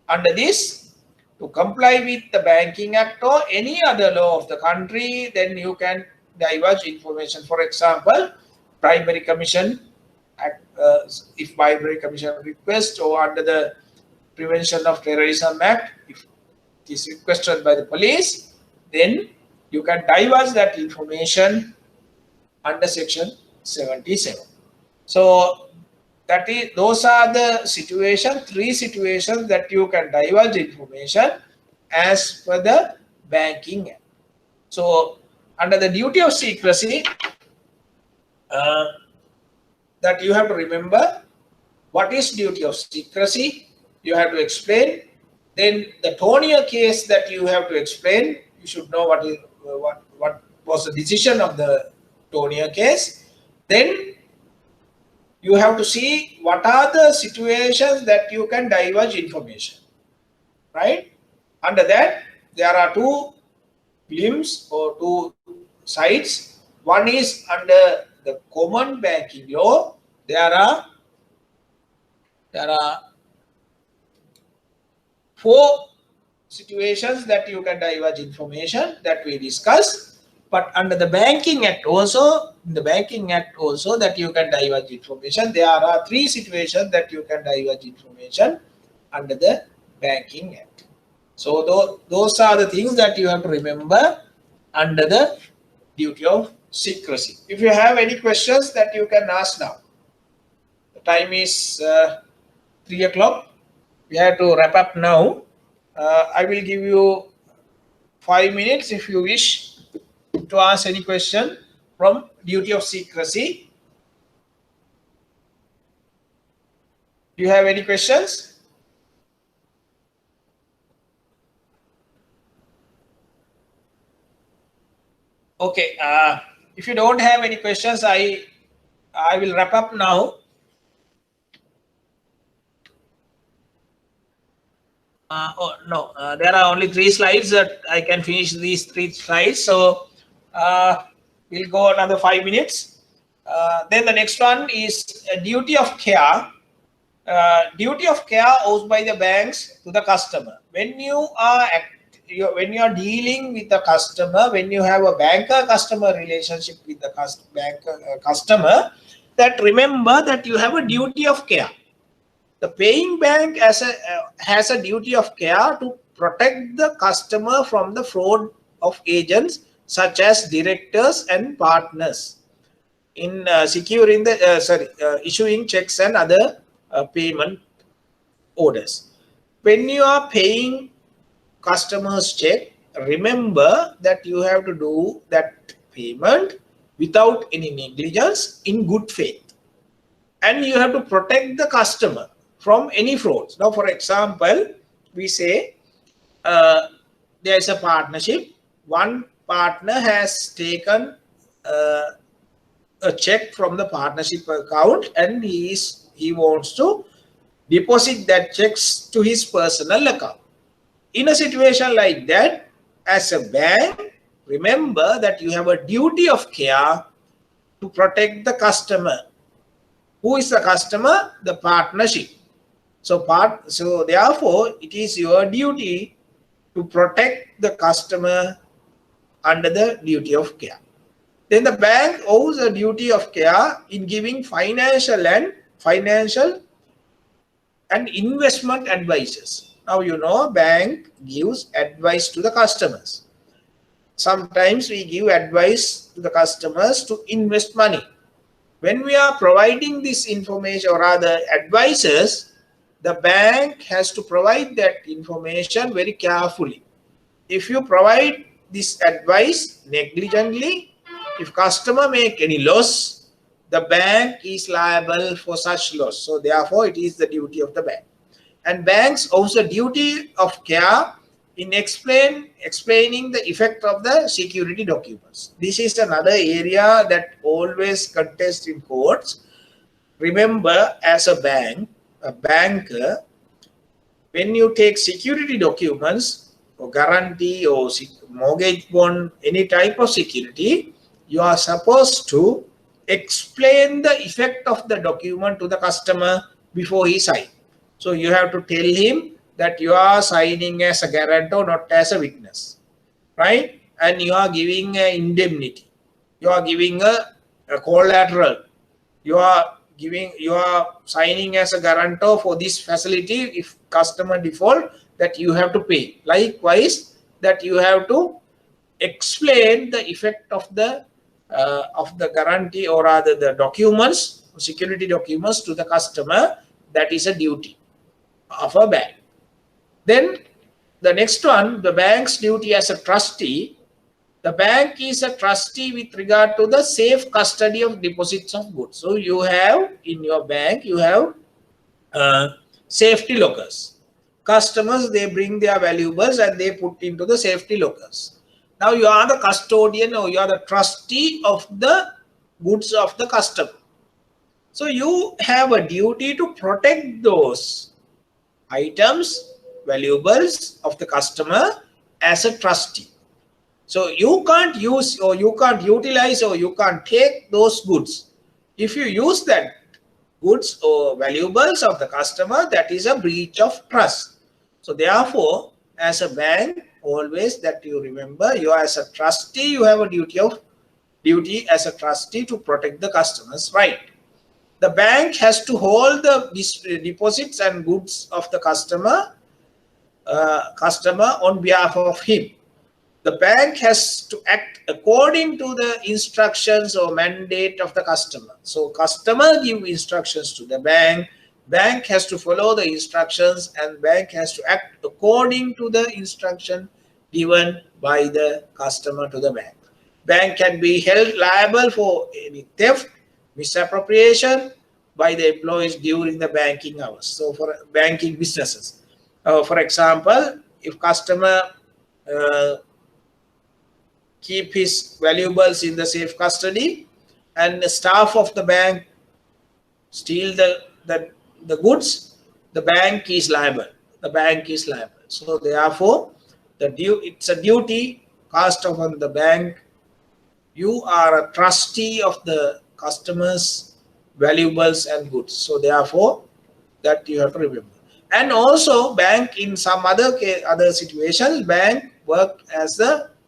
under this, to comply with the Banking Act or any other law of the country, then you can divulge information. For example, Primary Commission Act, if Primary Commission request, or under the Prevention of Terrorism Act, if it is requested by the police, then you can divulge that information under section 77. So those are the 3 situations that you can divulge information as per the Banking Act. So under the duty of secrecy, that you have to remember what is duty of secrecy. You have to explain. Then the Tonia case that you have to explain. You should know what was the decision of the Tonia case. Then you have to see what are the situations that you can divulge information, right? Under that, there are 2 limbs or 2 sides. One is under the common banking law. There are 4 situations that you can divulge information that we discussed. But under the Banking Act also, that you can divulge information. There are 3 situations that you can divulge information under the Banking Act. So those are the things that you have to remember under the duty of secrecy. If you have any questions, that you can ask now. The time is 3 o'clock. We have to wrap up now. I will give you 5 minutes if you wish to ask any question from duty of secrecy. Do you have any questions? Okay. If you don't have any questions, I will wrap up now. There are only 3 slides that I can finish these 3 slides. So we'll go another 5 minutes. Then the next one is a duty of care. Duty of care owed by the banks to the customer. When you are dealing with the customer, when you have a banker-customer relationship with the customer, that remember that you have a duty of care. The paying bank has a duty of care to protect the customer from the fraud of agents such as directors and partners in securing the issuing checks and other payment orders. When you are paying customer's check, remember that you have to do that payment without any negligence, in good faith. And you have to protect the customer from any frauds. Now, for example, we say there is a partnership. One partner has taken a check from the partnership account, and he wants to deposit that checks to his personal account. In a situation like that, as a bank, remember that you have a duty of care to protect the customer. Who is the customer? The partnership. So therefore, it is your duty to protect the customer under the duty of care. Then the bank owes a duty of care in giving financial and investment advices. Now, you know, bank gives advice to the customers. Sometimes we give advice to the customers to invest money. When we are providing this information or other advices, the bank has to provide that information very carefully. If you provide this advice negligently, if customer make any loss, the bank is liable for such loss. So therefore, it is the duty of the bank. And banks also duty of care in explaining the effect of the security documents. This is another area that always contest in courts. Remember, as a banker, when you take security documents or guarantee or mortgage bond, any type of security, you are supposed to explain the effect of the document to the customer before he signs. So you have to tell him that you are signing as a guarantor, not as a witness, right? And you are giving an indemnity. You are giving a collateral. You are signing as a guarantor for this facility. If customer default, that you have to pay. Likewise, that you have to explain the effect of the guarantee or rather the documents, security documents to the customer. That is a duty of a bank. Then the next one, the bank's duty as a trustee. The bank is a trustee with regard to the safe custody of deposits of goods. So you have in your bank, you have safety lockers. Customers, they bring their valuables and they put into the safety lockers. Now you are the custodian or you are the trustee of the goods of the customer. So you have a duty to protect those items, valuables of the customer as a trustee. So you can't use or you can't utilize or you can't take those goods. If you use that goods or valuables of the customer, that is a breach of trust. So therefore, as a bank, always that you remember, you are as a trustee, you have a duty as a trustee to protect the customer's right. The bank has to hold the deposits and goods of the customer on behalf of him. The bank has to act according to the instructions or mandate of the customer. So customer give instructions to the bank has to follow the instructions, and bank has to act according to the instruction given by the customer to the bank. Bank can be held liable for any theft, misappropriation by the employees during the banking hours. So for banking businesses, for example, if customer keep his valuables in the safe custody and the staff of the bank steal the goods, the bank is liable. The bank is liable. So therefore, it's a duty cast upon the bank. You are a trustee of the customers' valuables and goods. So therefore, that you have to remember. And also, bank in some other situations, bank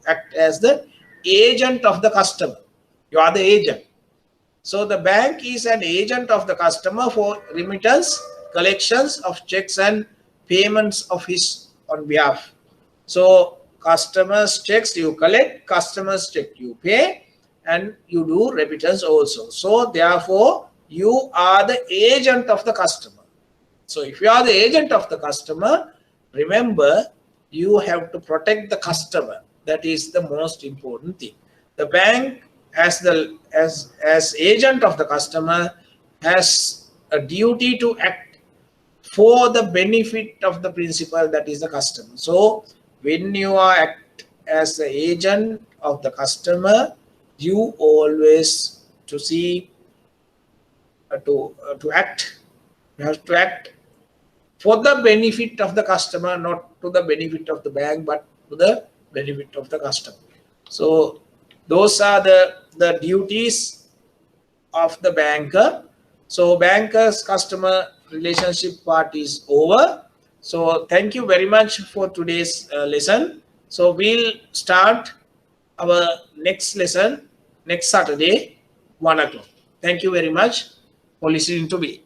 act as the agent of the customer. You are the agent. So the bank is an agent of the customer for remittance, collections of checks and payments of his on behalf. So customers' checks you collect, customers' check you pay, and you do remittance also. So therefore, you are the agent of the customer. So if you are the agent of the customer, remember you have to protect the customer. That is the most important thing. The bank, as agent of the customer, has a duty to act for the benefit of the principal, that is the customer. So when you are act as the agent of the customer, you always to see to act. You have to act for the benefit of the customer, not to the benefit of the bank, but to the benefit of the customer. So those are the duties of the banker. So banker's customer relationship part is over. So thank you very much for today's lesson. So we'll start our next lesson next Saturday, 1 o'clock. Thank you very much for listening to me.